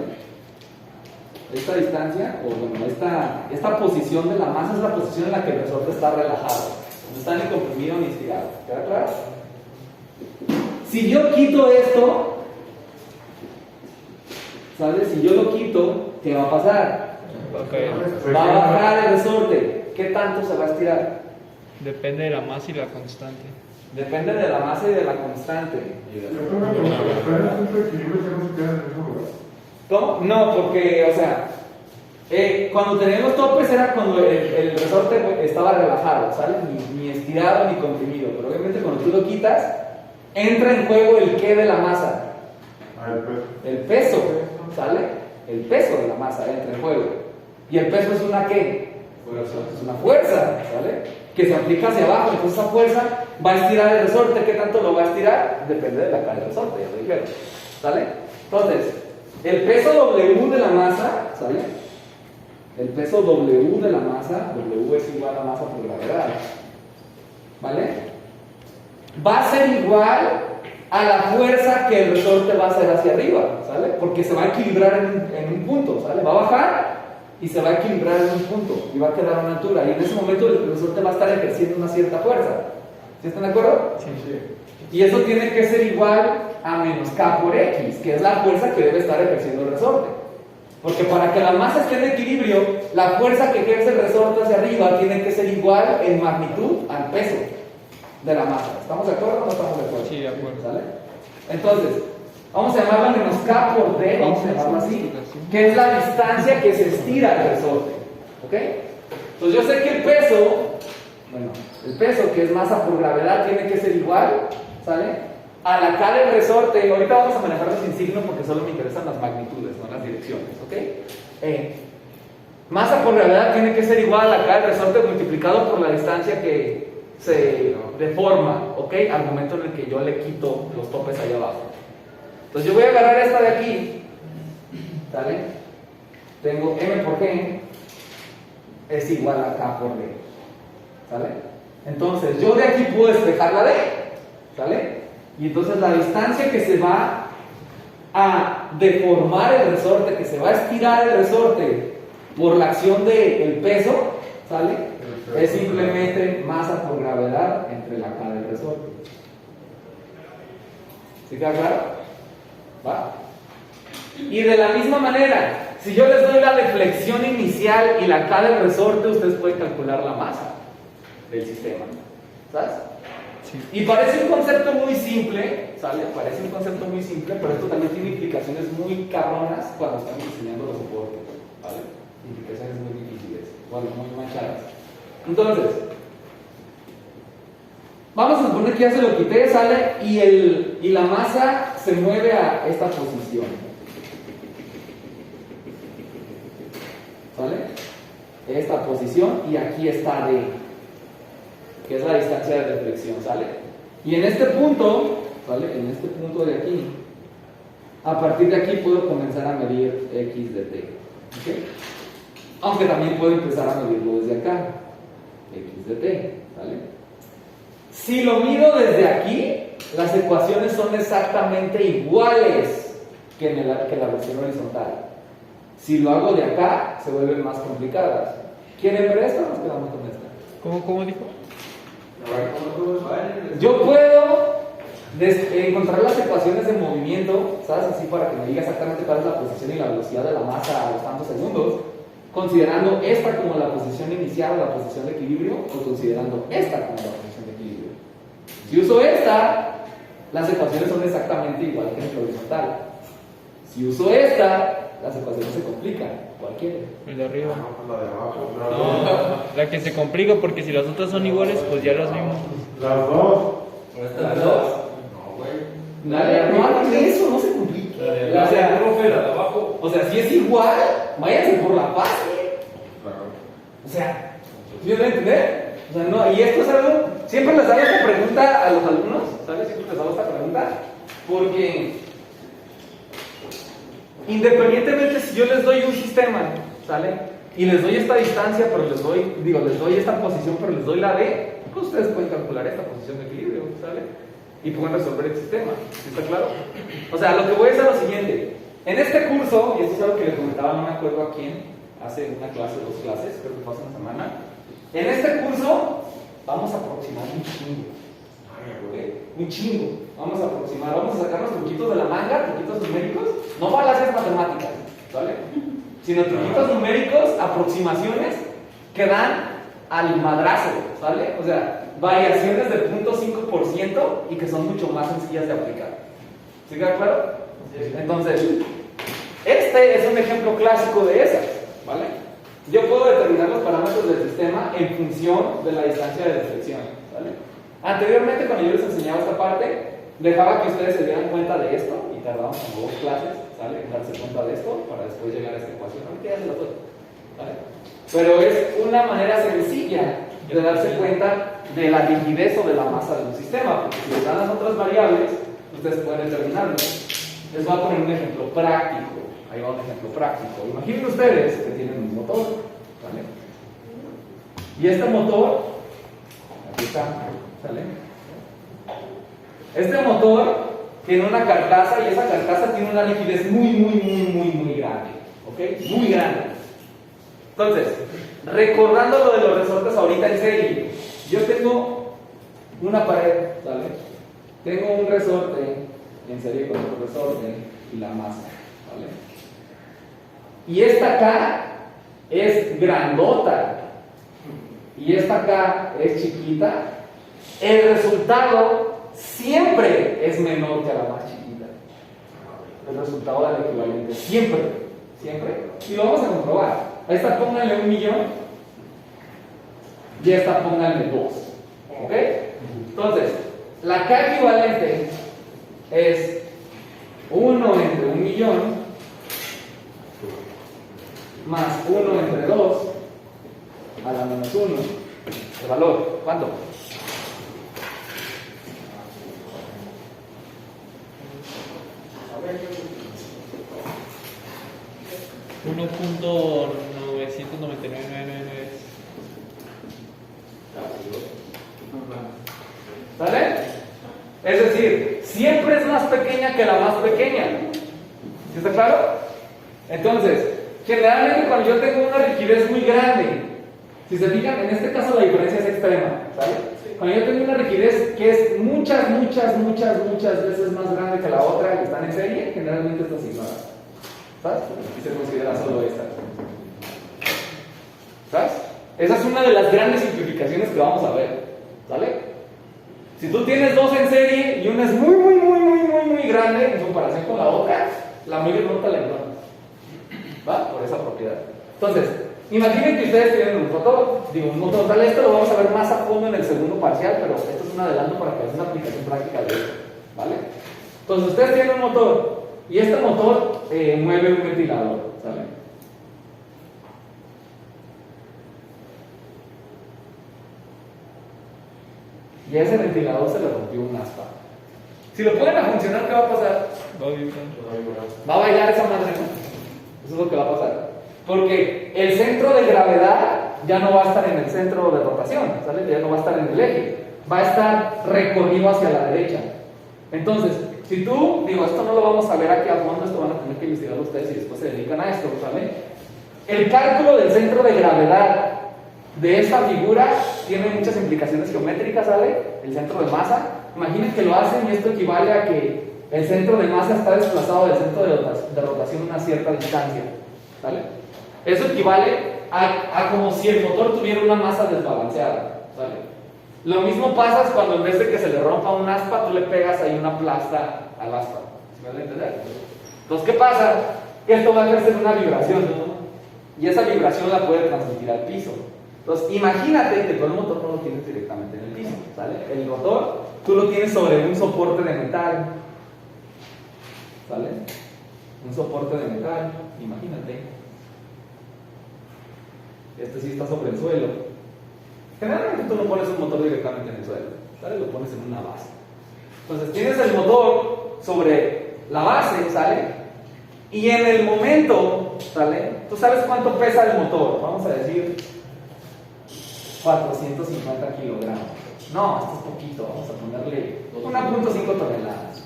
Esta distancia, o bueno, esta posición de la masa es la posición en la que el resorte está relajado. No está ni comprimido ni estirado. ¿Queda claro? Si yo quito esto, ¿sabes? Si yo lo quito, ¿qué va a pasar? Okay. Va a bajar el resorte. ¿Qué tanto se va a estirar? Depende de la masa y la constante. Depende de la masa y de la constante. ¿Cómo? No, porque, o sea, cuando teníamos topes era cuando el resorte estaba relajado, ¿sale? Ni estirado ni comprimido. Pero obviamente cuando tú lo quitas, entra en juego el qué de la masa. El peso, ¿sale? El peso de la masa entra en juego. ¿Y el peso es una qué? Es una fuerza, ¿sale? Que se aplica hacia abajo. Entonces esa fuerza va a estirar el resorte. ¿Qué tanto lo va a estirar? Depende de la carga del resorte, ya lo dijeron, ¿sale? Entonces, el peso W de la masa, ¿sale? El peso W de la masa, W es igual a masa por gravedad, ¿vale? Va a ser igual a la fuerza que el resorte va a hacer hacia arriba, ¿sale? Porque se va a equilibrar en un punto, ¿sale? Va a bajar y se va a equilibrar en un punto y va a quedar a una altura. Y en ese momento el resorte va a estar ejerciendo una cierta fuerza. ¿Sí están de acuerdo? Sí. Y eso tiene que ser igual a menos K por X, que es la fuerza que debe estar ejerciendo el resorte. Porque para que la masa esté en equilibrio, la fuerza que ejerce el resorte hacia arriba tiene que ser igual en magnitud al peso de la masa. ¿Estamos de acuerdo o no estamos de acuerdo? Sí, de acuerdo. ¿Sale? Entonces, vamos a llamarla menos K por D, vamos a llamarla así, que es la distancia que se estira el resorte. ¿Ok? Entonces yo sé que el peso, que es masa por gravedad, tiene que ser igual, ¿sale? a la K del resorte. Ahorita vamos a manejarlo sin signo porque solo me interesan las magnitudes, no las direcciones, ¿ok? Masa por gravedad tiene que ser igual a la K del resorte multiplicado por la distancia que se deforma, ¿ok? Al momento en el que yo le quito los topes allá abajo. Entonces yo voy a agarrar esta de aquí, ¿sale? Tengo M por G es igual a K por D, ¿sale? Entonces yo de aquí puedo despejar la D, ¿sale? Y entonces la distancia que se va a deformar el resorte, que se va a estirar el resorte por la acción del peso, ¿sale? Es simplemente masa por gravedad entre la K del resorte. ¿Sí queda claro? ¿Va? Y de la misma manera, si yo les doy la deflexión inicial y la K del resorte, ustedes pueden calcular la masa del sistema, ¿sabes? Sí. Y parece un concepto muy simple, ¿sale? Parece un concepto muy simple, pero esto también tiene implicaciones muy cabronas cuando estamos diseñando los soportes, ¿vale? Implicaciones muy difíciles, bueno, muy manchadas. Entonces, vamos a suponer que ya se lo quité, ¿sale? Y la masa se mueve a esta posición, ¿sale? Esta posición, y aquí está D, que es la distancia de deflexión, ¿sale? Y en este punto, ¿vale? En este punto de aquí, a partir de aquí puedo comenzar a medir X de T, ¿ok? Aunque también puedo empezar a medirlo desde acá, X de T, ¿vale? Si lo mido desde aquí, las ecuaciones son exactamente iguales que la versión horizontal. Si lo hago de acá, se vuelven más complicadas. ¿Quieren ver esto o nos quedamos con esta? ¿Cómo dijo? Yo puedo encontrar las ecuaciones de movimiento, ¿sabes? Así para que me diga exactamente cuál es la posición y la velocidad de la masa a los tantos segundos, considerando esta como la posición inicial o la posición de equilibrio, o considerando esta como la posición de equilibrio. Si uso esta, las ecuaciones son exactamente igual que en el horizontal. Si uso esta, las ecuaciones se complican. ¿Cuál quiere? El de arriba. La de abajo. No, la que se complica porque si las otras son iguales, pues ya las vimos. Las dos. ¿Las dos? No, güey. No hagan eso, no se complique. La de abajo. O sea, si es igual, váyanse por la fácil. Claro. O sea, ¿sí me van a entender? O sea, no, y esto es algo, siempre les hago esta pregunta a los alumnos, ¿sabes? Siempre les hago esta pregunta, porque independientemente si yo les doy un sistema, ¿sale? Y les doy esta distancia, pero les doy esta posición, pero les doy la D, pues ustedes pueden calcular esta posición de equilibrio, ¿sale? Y pueden resolver el sistema, ¿sí está claro? O sea, lo que voy a hacer es lo siguiente. En este curso, y esto es algo que le comentaba, no me acuerdo a quién, hace una clase, 2 clases, creo que fue hace una semana. En este curso vamos a aproximar un chingo. ¿Ok? Un chingo. Vamos a aproximar, vamos a sacar los truquitos de la manga, truquitos numéricos, no falacias matemáticas, ¿vale? Sino truquitos numéricos, aproximaciones que dan al madrazo, ¿vale? O sea, variaciones del 0.5% y que son mucho más sencillas de aplicar. ¿Sí queda claro? Entonces, este es un ejemplo clásico de esas, ¿vale? Yo puedo determinar los parámetros del sistema en función de la distancia de deflexión, ¿vale? Anteriormente, cuando yo les enseñaba esta parte, dejaba que ustedes se dieran cuenta de esto y tardábamos como 2 clases, ¿vale? En darse cuenta de esto para después llegar a esta ecuación. Ahorita ya se lo puedo, ¿vale? Pero es una manera sencilla de darse cuenta de la rigidez o de la masa de un sistema, porque si les dan las otras variables, ustedes pueden determinarlo. Les voy a poner un ejemplo práctico. Ahí va un ejemplo práctico. Imaginen ustedes que tienen un motor, ¿vale? Y este motor, aquí está, ¿sale? Este motor tiene una carcasa y esa carcasa tiene una rigidez muy grande, ¿ok? Muy grande. Entonces, recordando lo de los resortes ahorita en serie, yo tengo una pared, ¿vale? Tengo un resorte en serie con otro resorte y la masa, ¿vale? Y esta acá es grandota y esta acá es chiquita. El resultado siempre es menor que a la más chiquita. El resultado del equivalente, siempre. Y lo vamos a comprobar. A esta pónganle 1.000.000 y a esta pónganle 2. ¿Ok? Entonces, la K equivalente millón más 1 entre 2 a la menos 1, el valor, ¿cuánto? ¿Sale? Es decir, siempre es más pequeña que la más pequeña. ¿Sí está claro? Entonces, generalmente cuando yo tengo una rigidez muy grande, si se fijan, en este caso la diferencia es extrema, ¿sale? Cuando yo tengo una rigidez que es muchas veces más grande que la otra y están en serie, generalmente esta se ignora. ¿Sabes? Y se considera solo esta. ¿Sabes? Esa es una de las grandes simplificaciones que vamos a ver. ¿Sale? Si tú tienes dos en serie y una es muy grande en comparación con la otra, la muy remota la ignora. ¿Va? Por esa propiedad. Entonces, imaginen que ustedes tienen un motor, tal, esto lo vamos a ver más a fondo en el segundo parcial, pero esto es un adelanto para que vean una aplicación práctica de esto, ¿vale? Entonces, ustedes tienen un motor, y este motor mueve un ventilador, ¿sale? Y a ese ventilador se le rompió un aspa. Si lo ponen a funcionar, ¿qué va a pasar? Va a bailar esa madre, ¿no? Eso es lo que va a pasar. Porque el centro de gravedad ya no va a estar en el centro de rotación, ¿sale? Ya no va a estar en el eje, va a estar recorrido hacia la derecha. Entonces, si tú, esto no lo vamos a ver aquí a fondo, esto van a tener que investigar ustedes y después se dedican a esto, ¿sale? El cálculo del centro de gravedad de esta figura tiene muchas implicaciones geométricas, ¿sale? El centro de masa. Imaginen que lo hacen y esto equivale a que el centro de masa está desplazado del centro de rotación a una cierta distancia, ¿sale? Eso equivale a como si el motor tuviera una masa desbalanceada, ¿sale? Lo mismo pasa cuando en vez de que se le rompa un aspa, tú le pegas ahí una plasta al aspa. ¿Me van a entender? Entonces, ¿qué pasa? Esto va a ejercer una vibración, ¿no? Y esa vibración la puede transmitir al piso. Entonces, imagínate que tú el motor no lo tienes directamente en el piso, ¿sale? El motor, tú lo tienes sobre un soporte de metal, ¿sale? Un soporte de metal, imagínate. Este sí está sobre el suelo. Generalmente tú no pones un motor directamente en el suelo, ¿sale? Lo pones en una base. Entonces, tienes el motor sobre la base, ¿sale? Y en el momento, ¿sale? Tú sabes cuánto pesa el motor, vamos a decir 450 kilogramos. No, esto es poquito, vamos a ponerle 1.5 toneladas.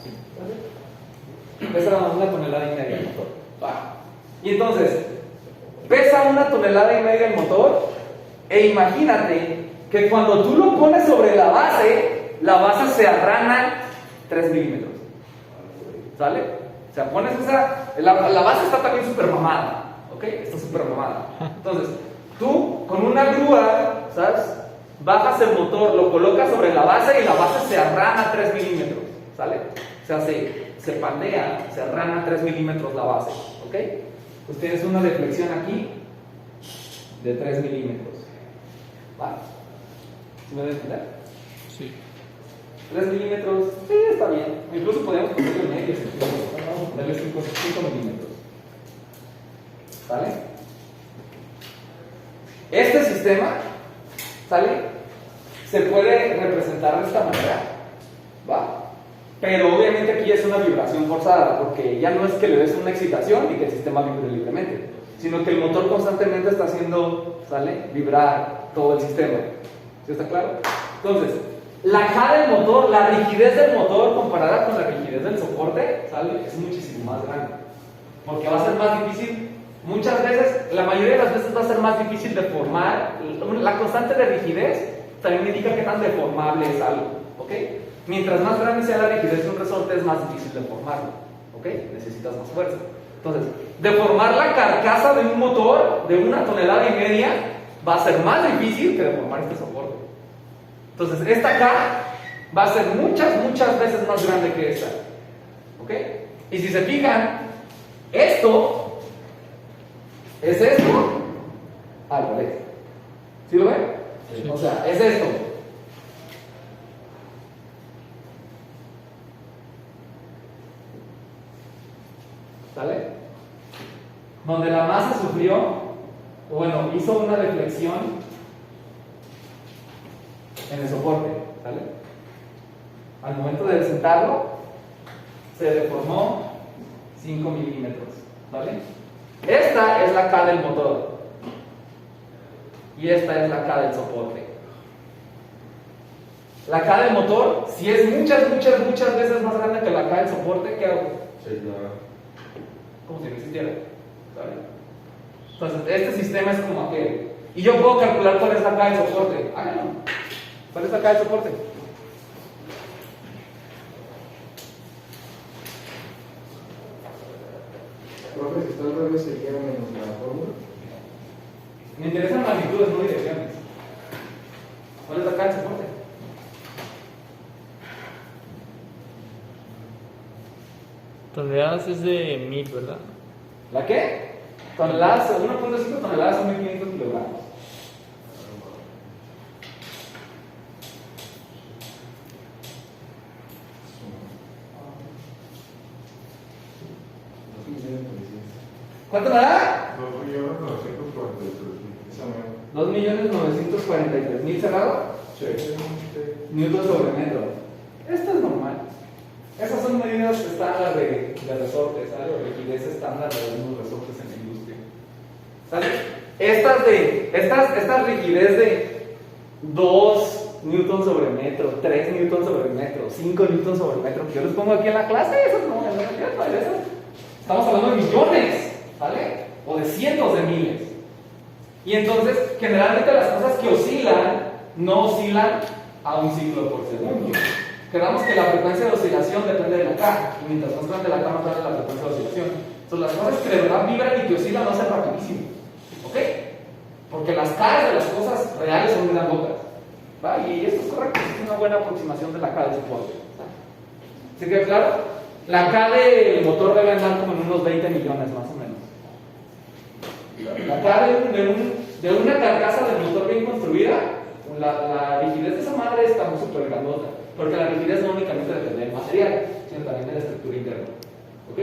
¿Vale? Pesa 1,5 toneladas el motor. Va. Y entonces, pesa 1,5 toneladas el motor, e imagínate que cuando tú lo pones sobre la base se arrana 3 milímetros. ¿Sale? O sea, pones la base está también súper mamada, ¿ok? Está súper mamada. Entonces, tú con una grúa, ¿sabes? Bajas el motor, lo colocas sobre la base y la base se arrana 3 milímetros, ¿sale? O sea, se pandea, se arrana 3 milímetros la base, ¿ok? Pues tienes una deflexión aquí de 3 milímetros. ¿Va? ¿Sí me deben entender? Sí. 3 milímetros, sí, está bien. Incluso podemos ponerle medio centímetro. Vamos a ponerle 5 milímetros. ¿Sale? Este sistema, ¿sale? Se puede representar de esta manera. ¿Va? Pero obviamente aquí es una vibración forzada, porque ya no es que le des una excitación y que el sistema vibre libremente, sino que el motor constantemente está haciendo, ¿sale? Vibrar todo el sistema. ¿Sí está claro? Entonces, la K del motor, la rigidez del motor comparada con la rigidez del soporte, ¿sale? Es muchísimo más grande. Porque va a ser más difícil, muchas veces, la mayoría de las veces va a ser más difícil de formar. La constante de rigidez también indica qué tan deformable es algo, ¿ok? Mientras más grande sea la rigidez de un resorte, es más difícil de formarlo, ¿ok? Necesitas más fuerza. Entonces, deformar la carcasa de un motor de 1,5 toneladas va a ser más difícil que deformar este soporte. Entonces, esta K va a ser muchas veces más grande que esta, ¿ok? Y si se fijan, esto es esto al revés. ¿Sí lo ven? Sí. O sea, es esto. ¿sale? Donde la masa sufrió, bueno, hizo una deflexión en el soporte, ¿sale? Al momento de sentarlo, se deformó 5 milímetros, ¿vale? Esta es la K del motor y esta es la K del soporte. La K del motor, si es muchas veces más grande que la K del soporte, ¿qué hago? Sí, claro. Como si no existiera, ¿sabes? Entonces, este sistema es como aquel. Y yo puedo calcular cuál es la K del soporte. Háganlo. ¿Cuál es la K del soporte? Profe, si está al revés, sería menos la fórmula. Me interesan magnitudes, no direcciones. ¿Cuál es la K del soporte? Toneladas es de 1000, ¿verdad? ¿La qué? Toneladas, 1.5 toneladas son 1500 kilogramos. ¿Cuánto me da? 2.943.000 cerrado. Newton sobre metro. Esto es normal. Esas son medidas estándar de resortes, ¿sale? O rigidez estándar de algunos resortes en la industria. ¿Sale? Esta rigidez de 2 newton sobre metro, 3 newton sobre metro, 5 newton sobre metro, que yo les pongo aquí en la clase, esas no esas. Estamos hablando de millones, ¿vale? O de cientos de miles. Y entonces, generalmente las cosas que oscilan, no oscilan a un ciclo por segundo. Quedamos que la frecuencia de oscilación depende de la K, y mientras más grande la K, más grande la frecuencia de oscilación. Entonces, las cosas que de verdad vibran y que oscilan no hacen rapidísimo, ¿ok? Porque las K de las cosas reales son muy grandotas, ¿va? Y esto es correcto, es una buena aproximación de la K del soporte. ¿Se queda claro? La K del motor debe andar como en unos 20 millones más o menos. La K de una carcasa del motor bien construida, la rigidez de esa madre está súper grandota. Porque la rigidez no únicamente depende del material, sino también de la estructura interna. ¿Ok?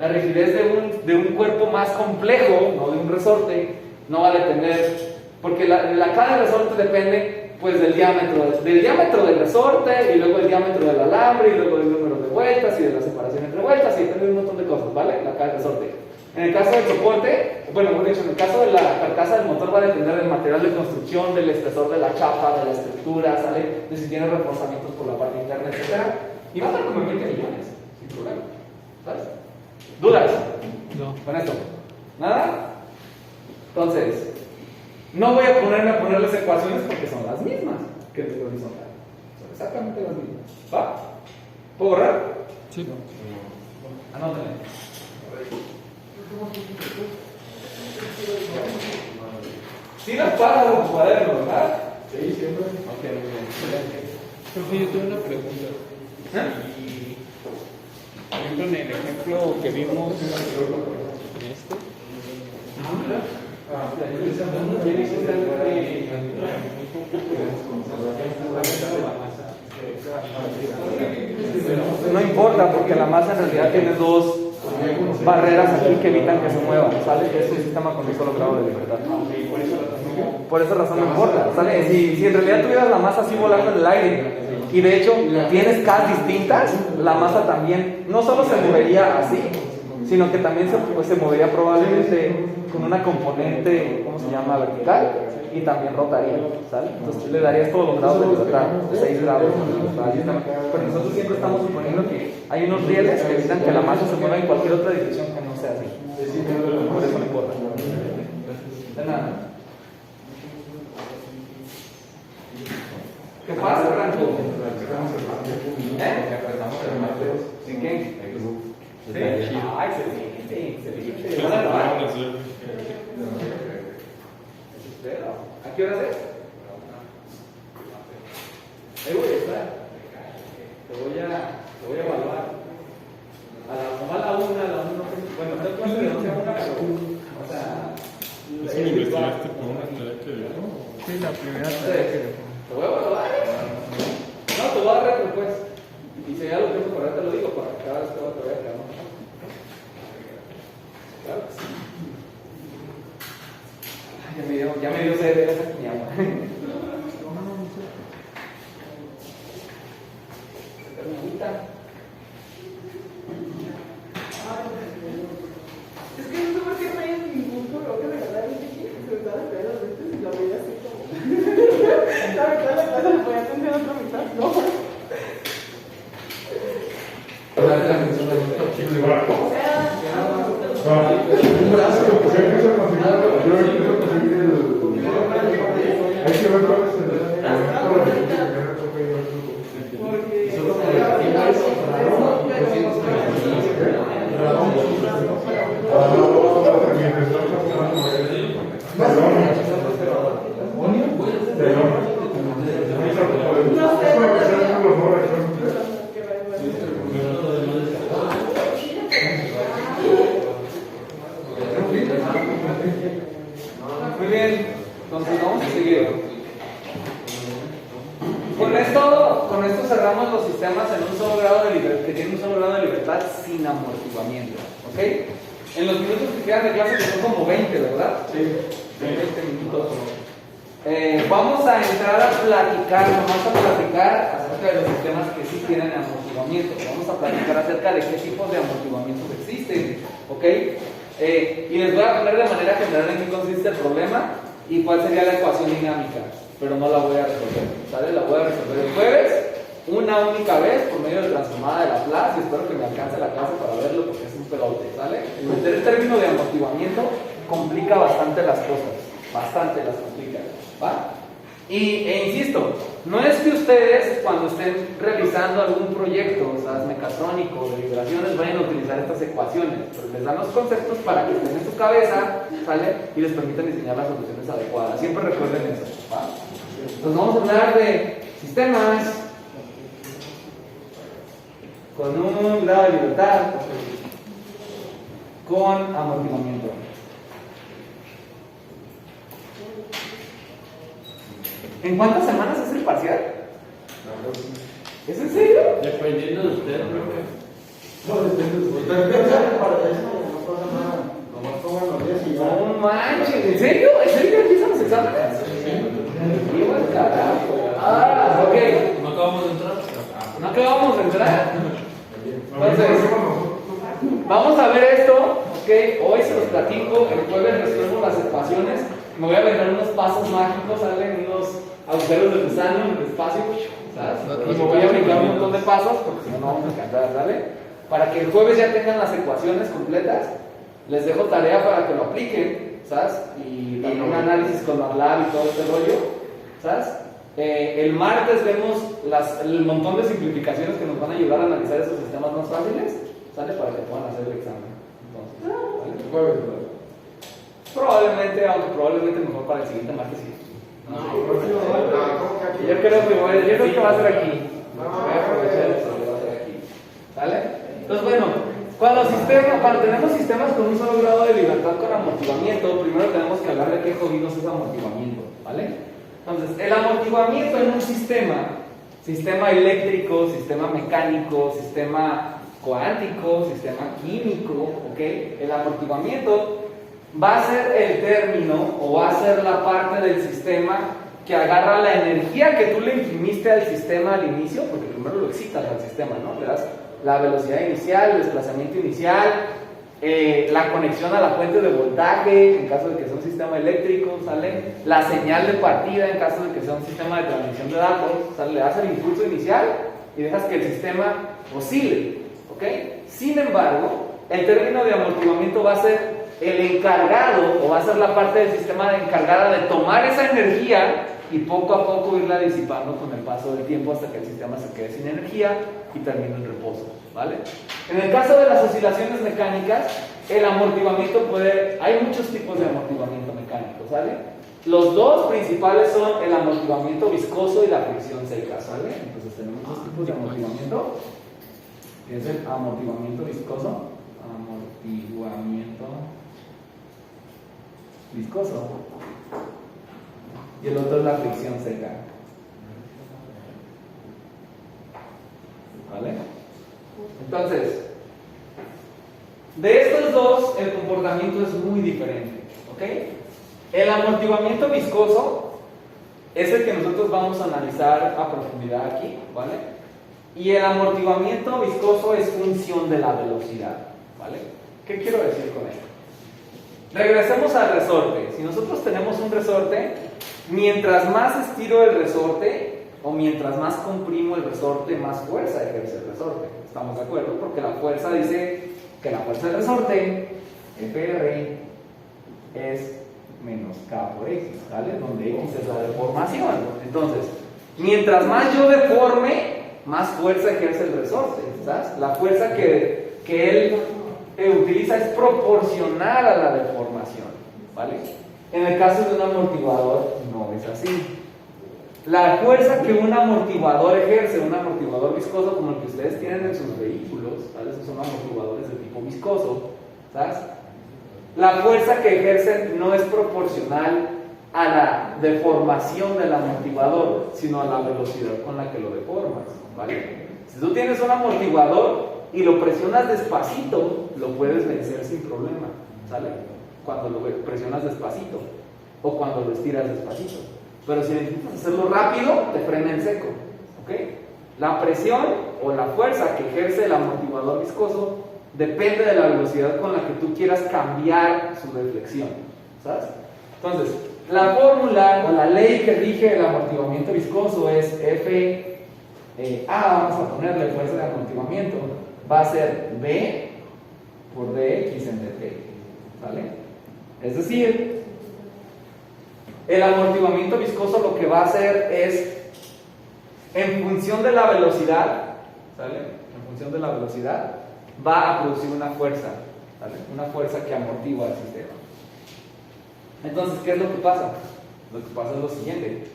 La rigidez de un cuerpo más complejo, no de un resorte, no va a depender, porque la K del resorte depende pues del diámetro del resorte, y luego el diámetro del alambre, y luego del número de vueltas, y de la separación entre vueltas, y depende de un montón de cosas, ¿vale? La K del resorte. En el caso del soporte, bueno, mejor dicho, en el caso de la carcasa del motor va a depender del material de construcción, del espesor de la chapa, de la estructura, ¿sale? De si tiene reforzamientos por la parte interna, etc. Y va a estar como en 20 millones, sin problema. ¿Sabes? ¿Dudas? No. ¿Con esto? ¿Nada? Entonces, no voy a ponerme a ponerles ecuaciones porque son las mismas que el horizontal. Son exactamente las mismas. ¿Va? ¿Puedo borrar? Sí. Anótenle. Sí las pagas en tu cuaderno, ¿verdad? Sí, siempre. Ok, muy bien. Profe, yo tengo una pregunta. Si, por ejemplo, en el ejemplo que vimos, en este, no importa, porque la masa en realidad tiene dos barreras aquí que evitan que se muevan, ¿sale? Es un sistema con un solo grado de libertad. Por esa razón no importa, ¿sale? Si en realidad tuvieras la masa así volando en el aire, y de hecho tienes K distintas, la masa también no solo se movería así, sino que también se movería probablemente con una componente, ¿cómo se llama? Vertical, y también rotaría, ¿sale? Entonces le darías todos los grados de libertad, 6 grados. Pero nosotros siempre estamos suponiendo que hay unos rieles que evitan que la masa se mueva en cualquier otra dirección que no sea así. Por eso no importa. De nada. ¿Qué pasa, Franco? ¿En qué? Sí. Ah, excelente. ¿Van a grabar? ¿A qué hora es? Ahí voy a estar. Te voy a evaluar. A la 1, bueno, no te cuento de 11 a 1, o sea... ¿Eso lo investigaste por una tarea que dio? sí, la primera Entonces, tarea que dejó. te voy a evaluar. No, te voy a dar retro, pues. Y si ya lo pienso correr, te lo digo para que cada vez te vaya a quedar. La transmisión del Sí, va. Un brazo, porque hay que conseguir hay que ver cuál es el elemento Muy bien, entonces vamos a seguir. Con esto cerramos los sistemas en un solo grado de libertad, que tienen un solo grado de libertad sin amortiguamiento. ¿Ok? En los minutos que quedan de clase, que son como 20, ¿verdad? Sí. 20 minutos. Vamos a entrar a platicar, nomás a platicar acerca de los sistemas que sí tienen amortiguamiento. Vamos a platicar acerca de qué tipos de amortiguamientos existen. ¿Ok? Y les voy a poner de manera general en qué consiste el problema y cuál sería la ecuación dinámica, pero no la voy a resolver, ¿sale? La voy a resolver el jueves, una única vez, por medio de transformada de Laplace, y espero que me alcance la clase para verlo porque es un pelote, ¿sale? El término de amortiguamiento complica bastante las cosas, bastante las complica, ¿va? Insisto, no es que ustedes cuando estén realizando algún proyecto, o sea, mecatrónico, de vibraciones, vayan a utilizar estas ecuaciones, pero les dan los conceptos para que estén en su cabeza, ¿sale? Y les permitan diseñar las soluciones adecuadas. Siempre recuerden eso, ¿va? Entonces vamos a hablar de sistemas con un grado de libertad, con amortiguamiento. ¿En cuántas semanas es el parcial? ¿Es en serio? Dependiendo de usted, profe. No, depende de usted. No pasa nada. Nomás pongan los días y ya. No manches, ¿en serio? ¿En serio empiezan los exámenes? Sí, bueno, carajo. Ah, ok. ¿No acabamos de entrar? ¿No acabamos de entrar? Entonces, vamos a ver esto, ok. Hoy se los platico, el jueves resuelvo las ecuaciones. Me voy a aventar unos pasos mágicos, salen unos agujeros de gusano en el espacio, ¿sabes? Y me voy a brincar un montón de pasos, porque si no, no vamos a encantar, ¿sale? Para que el jueves ya tengan las ecuaciones completas, les dejo tarea para que lo apliquen, ¿sabes? Y también un análisis con MATLAB y todo este rollo, ¿sabes? El martes vemos el montón de simplificaciones que nos van a ayudar a analizar esos sistemas más fáciles, ¿sale? Para que puedan hacer el examen. Entonces, ¿vale? El jueves, ¿vale? Probablemente, aunque probablemente mejor para el siguiente martes sí. Yo creo que va a ser aquí. Voy a aprovechar eso, va a ser aquí. ¿Sale? Entonces, bueno, cuando tenemos sistemas con un solo grado de libertad con amortiguamiento, primero tenemos que hablar de qué jodidos es amortiguamiento, ¿vale? Entonces, el amortiguamiento en un sistema eléctrico, sistema mecánico, sistema cuántico, sistema químico, ¿ok? El amortiguamiento va a ser el término o va a ser la parte del sistema que agarra la energía que tú le imprimiste al sistema al inicio, porque primero lo excitas al sistema, ¿no? Le das la velocidad inicial, el desplazamiento inicial, la conexión a la fuente de voltaje en caso de que sea un sistema eléctrico, ¿sale? La señal de partida en caso de que sea un sistema de transmisión de datos, ¿sale? Le das el impulso inicial y dejas que el sistema oscile, ¿ok? Sin embargo, el término de amortiguamiento va a ser el encargado, o va a ser la parte del sistema encargada de tomar esa energía y poco a poco irla disipando con el paso del tiempo hasta que el sistema se quede sin energía y termine en reposo, ¿vale? En el caso de las oscilaciones mecánicas, el amortiguamiento hay muchos tipos de amortiguamiento mecánico, ¿sale? Los dos principales son el amortiguamiento viscoso y la fricción seca, ¿sale? Entonces tenemos dos tipos de amortiguamiento, que es el amortiguamiento viscoso, y el otro es la fricción seca, ¿vale? Entonces, de estos dos el comportamiento es muy diferente, ¿ok? El amortiguamiento viscoso es el que nosotros vamos a analizar a profundidad aquí, ¿vale? Y el amortiguamiento viscoso es función de la velocidad, ¿vale? ¿Qué quiero decir con esto? Regresemos al resorte. Si nosotros tenemos un resorte, mientras más estiro el resorte, o mientras más comprimo el resorte, más fuerza ejerce el resorte. ¿Estamos de acuerdo? Porque la fuerza dice que la fuerza del resorte, FR, es menos K por X, ¿vale? Donde X es la deformación. Entonces, mientras más yo deforme, más fuerza ejerce el resorte, ¿sabes? La fuerza que él utiliza es proporcional a la deformación, ¿vale? En el caso de un amortiguador, no es así. La fuerza que un amortiguador ejerce, un amortiguador viscoso como el que ustedes tienen en sus vehículos, ¿sabes? Esos son amortiguadores de tipo viscoso, ¿sabes? La fuerza que ejercen no es proporcional a la deformación del amortiguador, sino a la velocidad con la que lo deformas, ¿vale? Si tú tienes un amortiguador y lo presionas despacito, lo puedes vencer sin problema, ¿sale? Cuando lo presionas despacito o cuando lo estiras despacito. Pero si necesitas hacerlo rápido, te frena en seco, ¿ok? La presión o la fuerza que ejerce el amortiguador viscoso depende de la velocidad con la que tú quieras cambiar su deflexión, ¿sabes? Entonces, la fórmula o la ley que rige el amortiguamiento viscoso es FA, vamos a ponerle fuerza de amortiguamiento, va a ser B por dx en dt, ¿vale? Es decir, el amortiguamiento viscoso lo que va a hacer es, en función de la velocidad, ¿sale? En función de la velocidad, va a producir una fuerza, ¿vale? Una fuerza que amortigua el sistema. Entonces, ¿qué es lo que pasa? Lo que pasa es lo siguiente.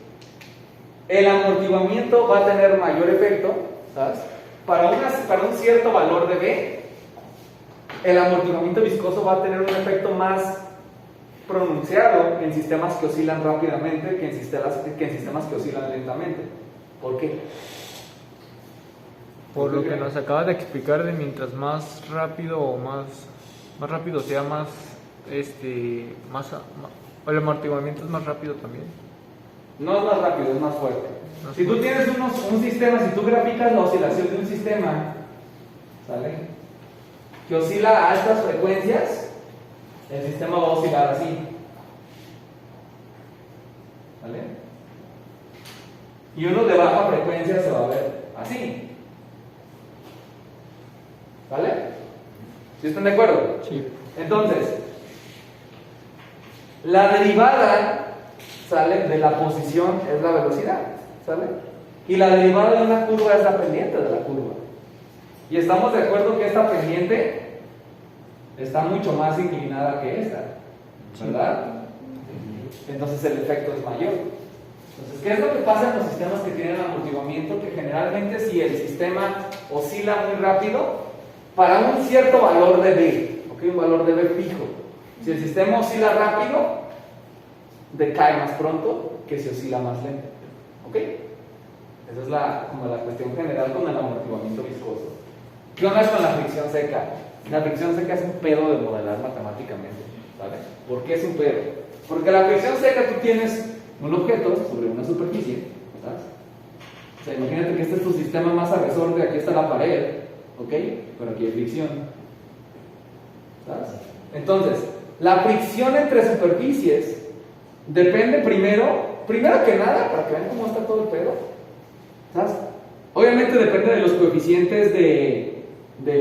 El amortiguamiento va a tener mayor efecto, ¿sabes? Para un cierto valor de B, el amortiguamiento viscoso va a tener un efecto más pronunciado en sistemas que oscilan rápidamente que en sistemas que oscilan lentamente. ¿Por qué? Por lo que nos acabas de explicar, de mientras más rápido o más rápido sea, el amortiguamiento es más rápido también. No es más rápido, es más fuerte. Si tú tienes un sistema, si tú graficas la oscilación de un sistema, ¿sale? Que oscila a altas frecuencias, el sistema va a oscilar así, ¿vale? Y uno de baja frecuencia se va a ver así, ¿vale? ¿Sí están de acuerdo? Sí. Entonces, la derivada, ¿sale? De la posición es la velocidad, ¿sale? Y la derivada de una curva es la pendiente de la curva. Y estamos de acuerdo que esta pendiente está mucho más inclinada que esta, ¿verdad? Entonces el efecto es mayor. Entonces, ¿qué es lo que pasa en los sistemas que tienen amortiguamiento? Que generalmente si el sistema oscila muy rápido, para un cierto valor de B, ¿ok? Un valor de B fijo. Si el sistema oscila rápido, decae más pronto que si oscila más lento, ¿ok? Esa es como la cuestión general con el amortiguamiento viscoso. ¿Qué onda con la fricción seca? La fricción seca es un pedo de modelar matemáticamente, ¿vale? ¿Por qué es un pedo? Porque la fricción seca tú tienes un objeto sobre una superficie, ¿sabes? O sea, imagínate que este es tu sistema masa resorte, aquí está la pared, ¿ok? Pero aquí hay fricción, ¿sabes? Entonces, la fricción entre superficies depende primero que nada, para que vean cómo está todo el pedo, ¿sabes? Obviamente depende de los coeficientes de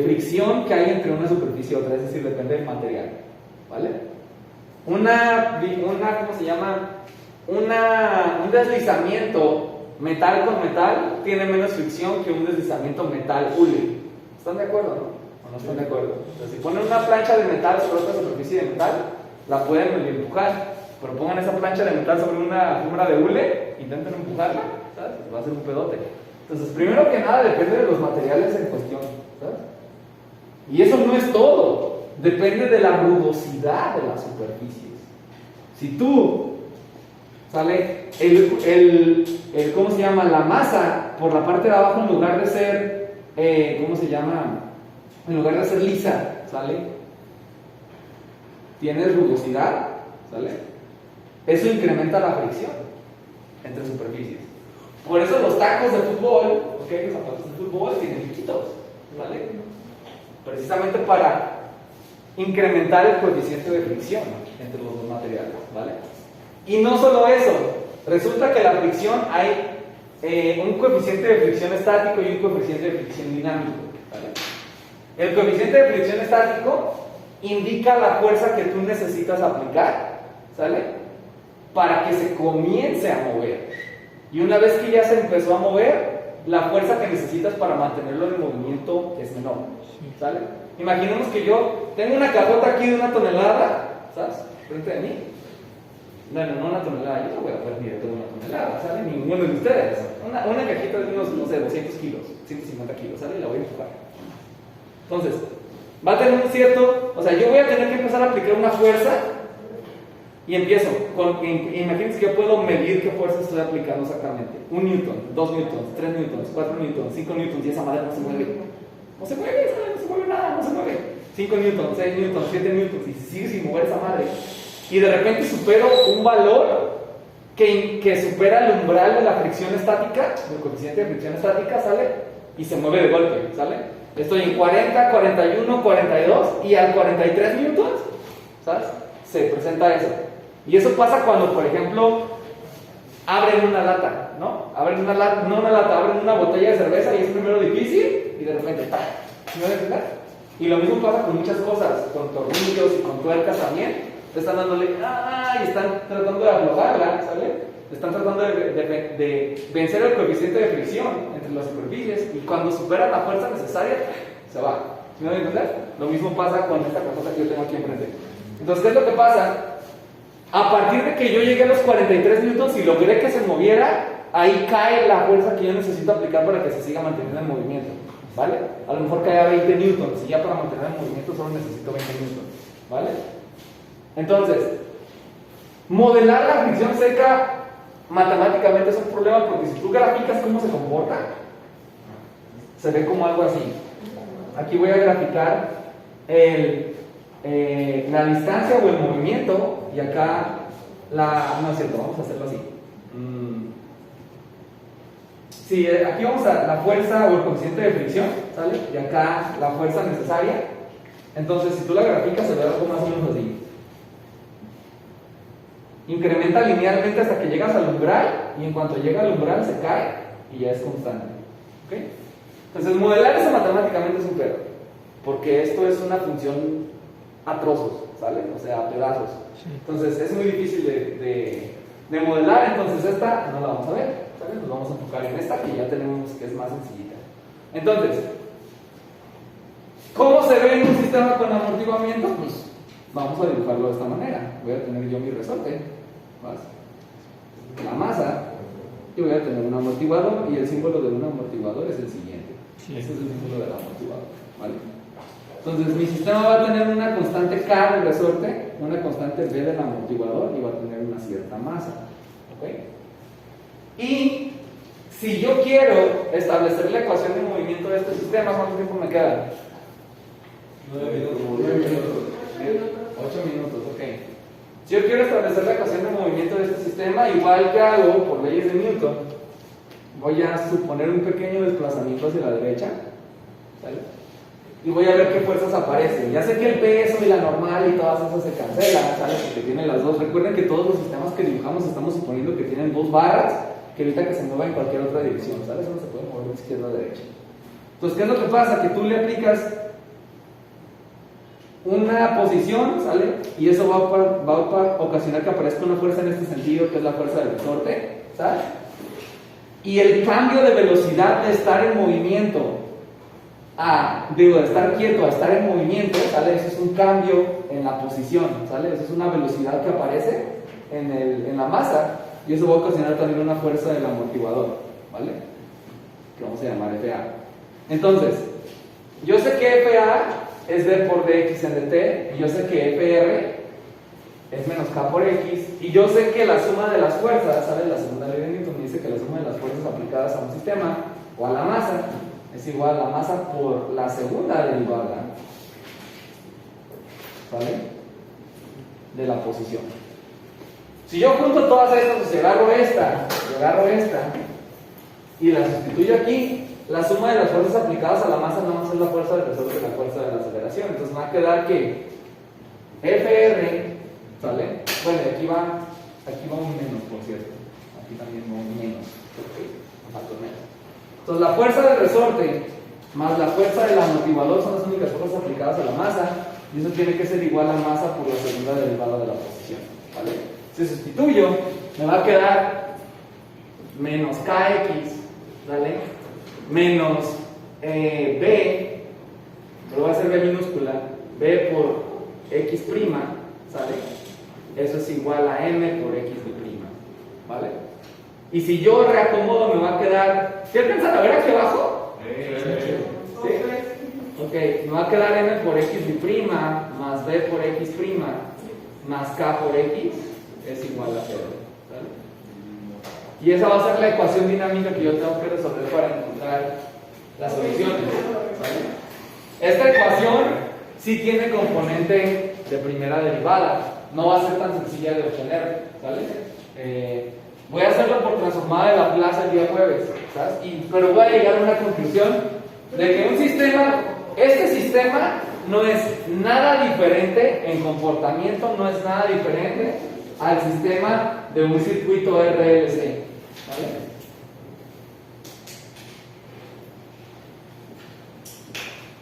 fricción que hay entre una superficie y otra, es decir, depende del material, ¿vale? ¿Cómo se llama? Un deslizamiento metal con metal tiene menos fricción que un deslizamiento metal hule. ¿Están de acuerdo, no? ¿O no están de acuerdo? Entonces, si ponen una plancha de metal sobre otra superficie de metal, la pueden medio empujar, pero pongan esa plancha de metal sobre una alfombra de hule, intenten empujarla, ¿sabes? Va a ser un pedote. Entonces, primero que nada, depende de los materiales en cuestión, ¿sabes? Y eso no es todo, depende de la rugosidad de las superficies. Si tú, ¿sale? ¿Cómo se llama? La masa, por la parte de abajo, en lugar de ser, ¿cómo se llama? En lugar de ser lisa, ¿sale? Tienes rugosidad, ¿sale? Eso incrementa la fricción entre superficies. Por eso los tacos de fútbol, ¿ok? Los zapatos de fútbol tienen piquitos, ¿vale? Precisamente para incrementar el coeficiente de fricción entre los dos materiales, ¿vale? Y no solo eso, resulta que la fricción hay un coeficiente de fricción estático y un coeficiente de fricción dinámico. ¿Vale? El coeficiente de fricción estático indica la fuerza que tú necesitas aplicar, ¿sale? Para que se comience a mover. Y una vez que ya se empezó a mover, la fuerza que necesitas para mantenerlo en movimiento es menor, ¿sale? Imaginemos que yo tengo una cajota aquí de 1 tonelada, ¿sabes? Frente de mí. Bueno, no 1 tonelada, yo no voy a poder ni de toda 1 tonelada, ¿sale? Ninguno de ustedes. Una cajita de unos, no sé, 200 kilos, 150 kilos, ¿sale? Y la voy a empujar. Entonces, va a tener un cierto, o sea, yo voy a tener que empezar a aplicar una fuerza y empiezo. Imagínense que yo puedo medir qué fuerza estoy aplicando exactamente. 1 newton, 2 newtons, 3 newtons, 4 newtons, 5 newtons y esa madre no se mueve. No se mueve, no se mueve nada, no se mueve. 5 newtons, 6 newtons, 7 newtons y sigue sin mover esa madre. Y de repente supero un valor que supera el umbral de la fricción estática, del coeficiente de fricción estática, ¿sale? Y se mueve de golpe, ¿sale? Estoy en 40, 41, 42 y al 43 newtons, ¿sabes? Se presenta eso. Y eso pasa cuando, por ejemplo, abren una lata, ¿no? Abren una lata, no una lata, abren una botella de cerveza y es primero difícil y de repente, ¡pam! ¿Me voy a entender? Y lo mismo pasa con muchas cosas, con tornillos y con tuercas también. Están dándole, y están tratando de aflojarla, ¿sale? Están tratando de vencer el coeficiente de fricción entre las superficies y cuando superan la fuerza necesaria, se va. ¿Me voy a entender? Lo mismo pasa con esta cosa que yo tengo aquí enfrente. Entonces, ¿qué es lo que pasa? A partir de que yo llegué a los 43 newtons y logré que se moviera, ahí cae la fuerza que yo necesito aplicar para que se siga manteniendo en movimiento, ¿vale? A lo mejor cae a 20 newtons y ya para mantener el movimiento solo necesito 20 newtons, ¿vale? Entonces, modelar la fricción seca matemáticamente es un problema porque si tú graficas cómo se comporta, se ve como algo así. Aquí voy a graficar la distancia o el movimiento y acá no es cierto, vamos a hacerlo así. Sí, aquí vamos a la fuerza o el coeficiente de fricción, ¿sale? Y acá la fuerza necesaria. Entonces, si tú la graficas se ve algo más o menos así. Incrementa linealmente hasta que llegas al umbral y en cuanto llega al umbral se cae y ya es constante. ¿Ok? Entonces, modelar eso matemáticamente es un pedo, porque esto es una función a trozos, ¿sale? O sea, a pedazos. Entonces, es muy difícil de modelar. Entonces, esta no la vamos a ver, ¿sale? Nos vamos a enfocar en esta que ya tenemos, que es más sencillita. Entonces, ¿cómo se ve en un sistema con amortiguamiento? Pues vamos a dibujarlo de esta manera. Voy a tener yo mi resorte, la masa, y voy a tener un amortiguador, y el símbolo de un amortiguador es el siguiente. Ese es el símbolo del amortiguador, ¿vale? Entonces mi sistema va a tener una constante K del resorte, una constante B del amortiguador y va a tener una cierta masa, ¿ok? Y si yo quiero establecer la ecuación de movimiento de este sistema, ¿cuánto tiempo me queda? 9 minutos. 8 minutos, ok. Si yo quiero establecer la ecuación de movimiento de este sistema, igual que hago por leyes de Newton, voy a suponer un pequeño desplazamiento hacia la derecha, ¿vale? Y voy a ver qué fuerzas aparecen. Ya sé que el peso y la normal y todas esas se cancelan, ¿sale? Porque tienen las dos. Recuerden que todos los sistemas que dibujamos estamos suponiendo que tienen dos barras que evitan que se mueva en cualquier otra dirección, ¿sale? Eso no se puede mover de izquierda a derecha. Entonces, ¿qué es lo que pasa? Que tú le aplicas una posición, ¿sale? Y eso va a ocasionar que aparezca una fuerza en este sentido, que es la fuerza del resorte, ¿sale? Y el cambio de velocidad de estar en movimiento de estar quieto a estar en movimiento, ¿sale? Eso es un cambio en la posición, ¿sale? Eso es una velocidad que aparece en la masa y eso va a ocasionar también una fuerza del amortiguador, ¿vale? Que vamos a llamar FA. Entonces, yo sé que FA es D por dx en dt, y yo sé que FR es menos K por X, y yo sé que la suma de las fuerzas, ¿sale? La segunda ley de Newton me dice que la suma de las fuerzas aplicadas a un sistema o a la masa es igual a la masa por la segunda derivada, ¿vale? De la posición. Si yo junto todas estas, si agarro esta y la sustituyo aquí, la suma de las fuerzas aplicadas a la masa no va a ser la fuerza del resorte y la fuerza de la aceleración. Entonces me va a quedar que FR, ¿sale? Bueno, aquí va un menos, por cierto. Aquí también va un menos. factor menos. Entonces la fuerza del resorte más la fuerza del amortiguador son las únicas fuerzas aplicadas a la masa, y eso tiene que ser igual a masa por la segunda derivada de la posición, ¿vale? Si sustituyo, me va a quedar menos kx, ¿vale? Menos b, pero va a ser b minúscula, b por x prima, ¿sale? Eso es igual a m por x de prima, ¿vale? Y si yo reacomodo, me va a quedar, ¿qué alcanzan a ver aquí abajo? ¿Sí? Ok, me va a quedar m por x de prima más b por x prima más k por x es igual a 0, ¿vale? Y esa va a ser la ecuación dinámica que yo tengo que resolver para encontrar las soluciones, ¿vale? Esta ecuación sí tiene componente de primera derivada, no va a ser tan sencilla de obtener, ¿vale? Voy a hacerlo por transformada de Laplace el día jueves, ¿sabes? Pero voy a llegar a una conclusión de que un sistema, este sistema no es nada diferente en comportamiento, no es nada diferente al sistema de un circuito RLC, ¿vale?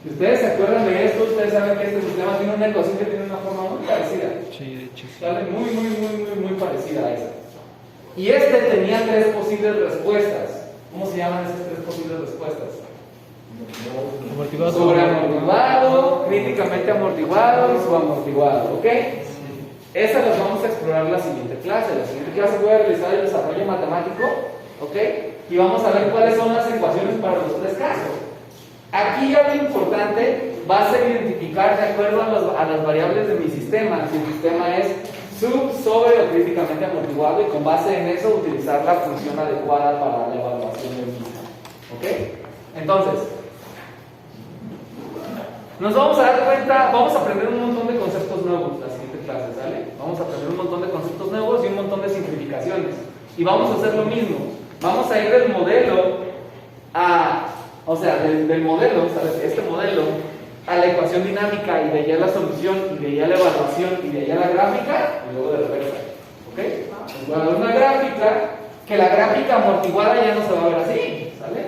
Si ustedes se acuerdan de esto, ustedes saben que este sistema tiene una ecuación que tiene una forma muy parecida. Sí, de hecho sí. ¿Vale? Muy parecida a esta. Y este tenía tres posibles respuestas. ¿Cómo se llaman esas tres posibles respuestas? Amortiguado. Sobreamortiguado, críticamente amortiguado y subamortiguado, ¿ok? Esas las vamos a explorar en la siguiente clase. En la siguiente clase voy a realizar el desarrollo matemático, ¿ok? Y vamos a ver cuáles son las ecuaciones para los tres casos. Aquí ya lo importante va a ser identificar de acuerdo a las variables de mi sistema, si el sistema es sobre o críticamente amortiguado, y con base en eso utilizar la función adecuada para la evaluación del mismo, ¿ok? Entonces, nos vamos a dar cuenta, vamos a aprender un montón de conceptos nuevos la siguiente clase, ¿sale? Vamos a aprender un montón de conceptos nuevos y un montón de simplificaciones. Y vamos a hacer lo mismo. Vamos a ir del modelo del modelo, ¿sabes? Este modelo, a la ecuación dinámica, y de allá la solución, y de allá la evaluación, y de allá la gráfica, y luego de reversa, ¿ok? Les voy a dar una gráfica, que la gráfica amortiguada ya no se va a ver así, ¿sale?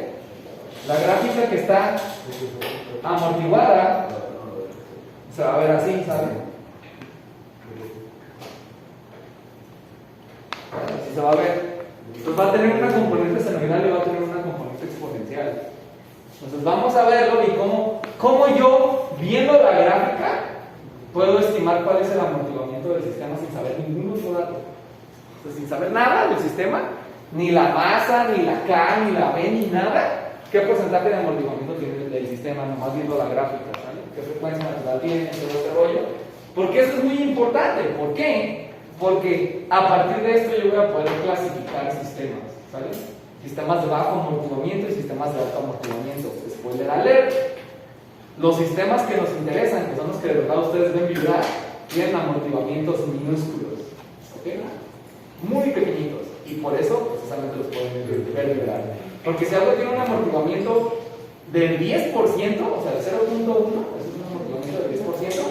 La gráfica que está amortiguada se va a ver así, ¿sale? Así se va a ver. Entonces va a tener una componente senoidal y va a tener una componente exponencial. Entonces vamos a verlo y cómo yo, viendo la gráfica, puedo estimar cuál es el amortiguamiento del sistema sin saber ningún otro dato. Entonces, sin saber nada del sistema, ni la masa, ni la K, ni la B, ni nada, qué porcentaje de amortiguamiento tiene el sistema, nomás viendo la gráfica, ¿sale? Qué frecuencia natural tiene, todo ese rollo. Porque eso es muy importante. ¿Por qué? Porque a partir de esto yo voy a poder clasificar sistemas, ¿sale? Sistemas de bajo amortiguamiento y sistemas de alto amortiguamiento. Spoiler alert, los sistemas que nos interesan, que son los que de verdad ustedes ven vibrar, tienen amortiguamientos minúsculos, ¿ok? Muy pequeñitos, y por eso precisamente los pueden ver vibrar. Porque si algo tiene un amortiguamiento del 10%, o sea, del 0.1, es un amortiguamiento del 10%,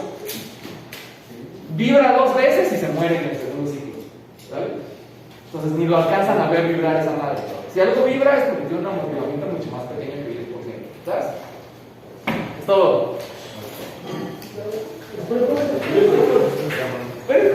vibra dos veces y se muere en el segundo ciclo, ¿vale? Entonces ni lo alcanzan a ver vibrar esa madre. Si algo vibra es porque tiene un amortiguamiento mucho más pequeño que el 10%, ¿sabes? Es todo. Espera.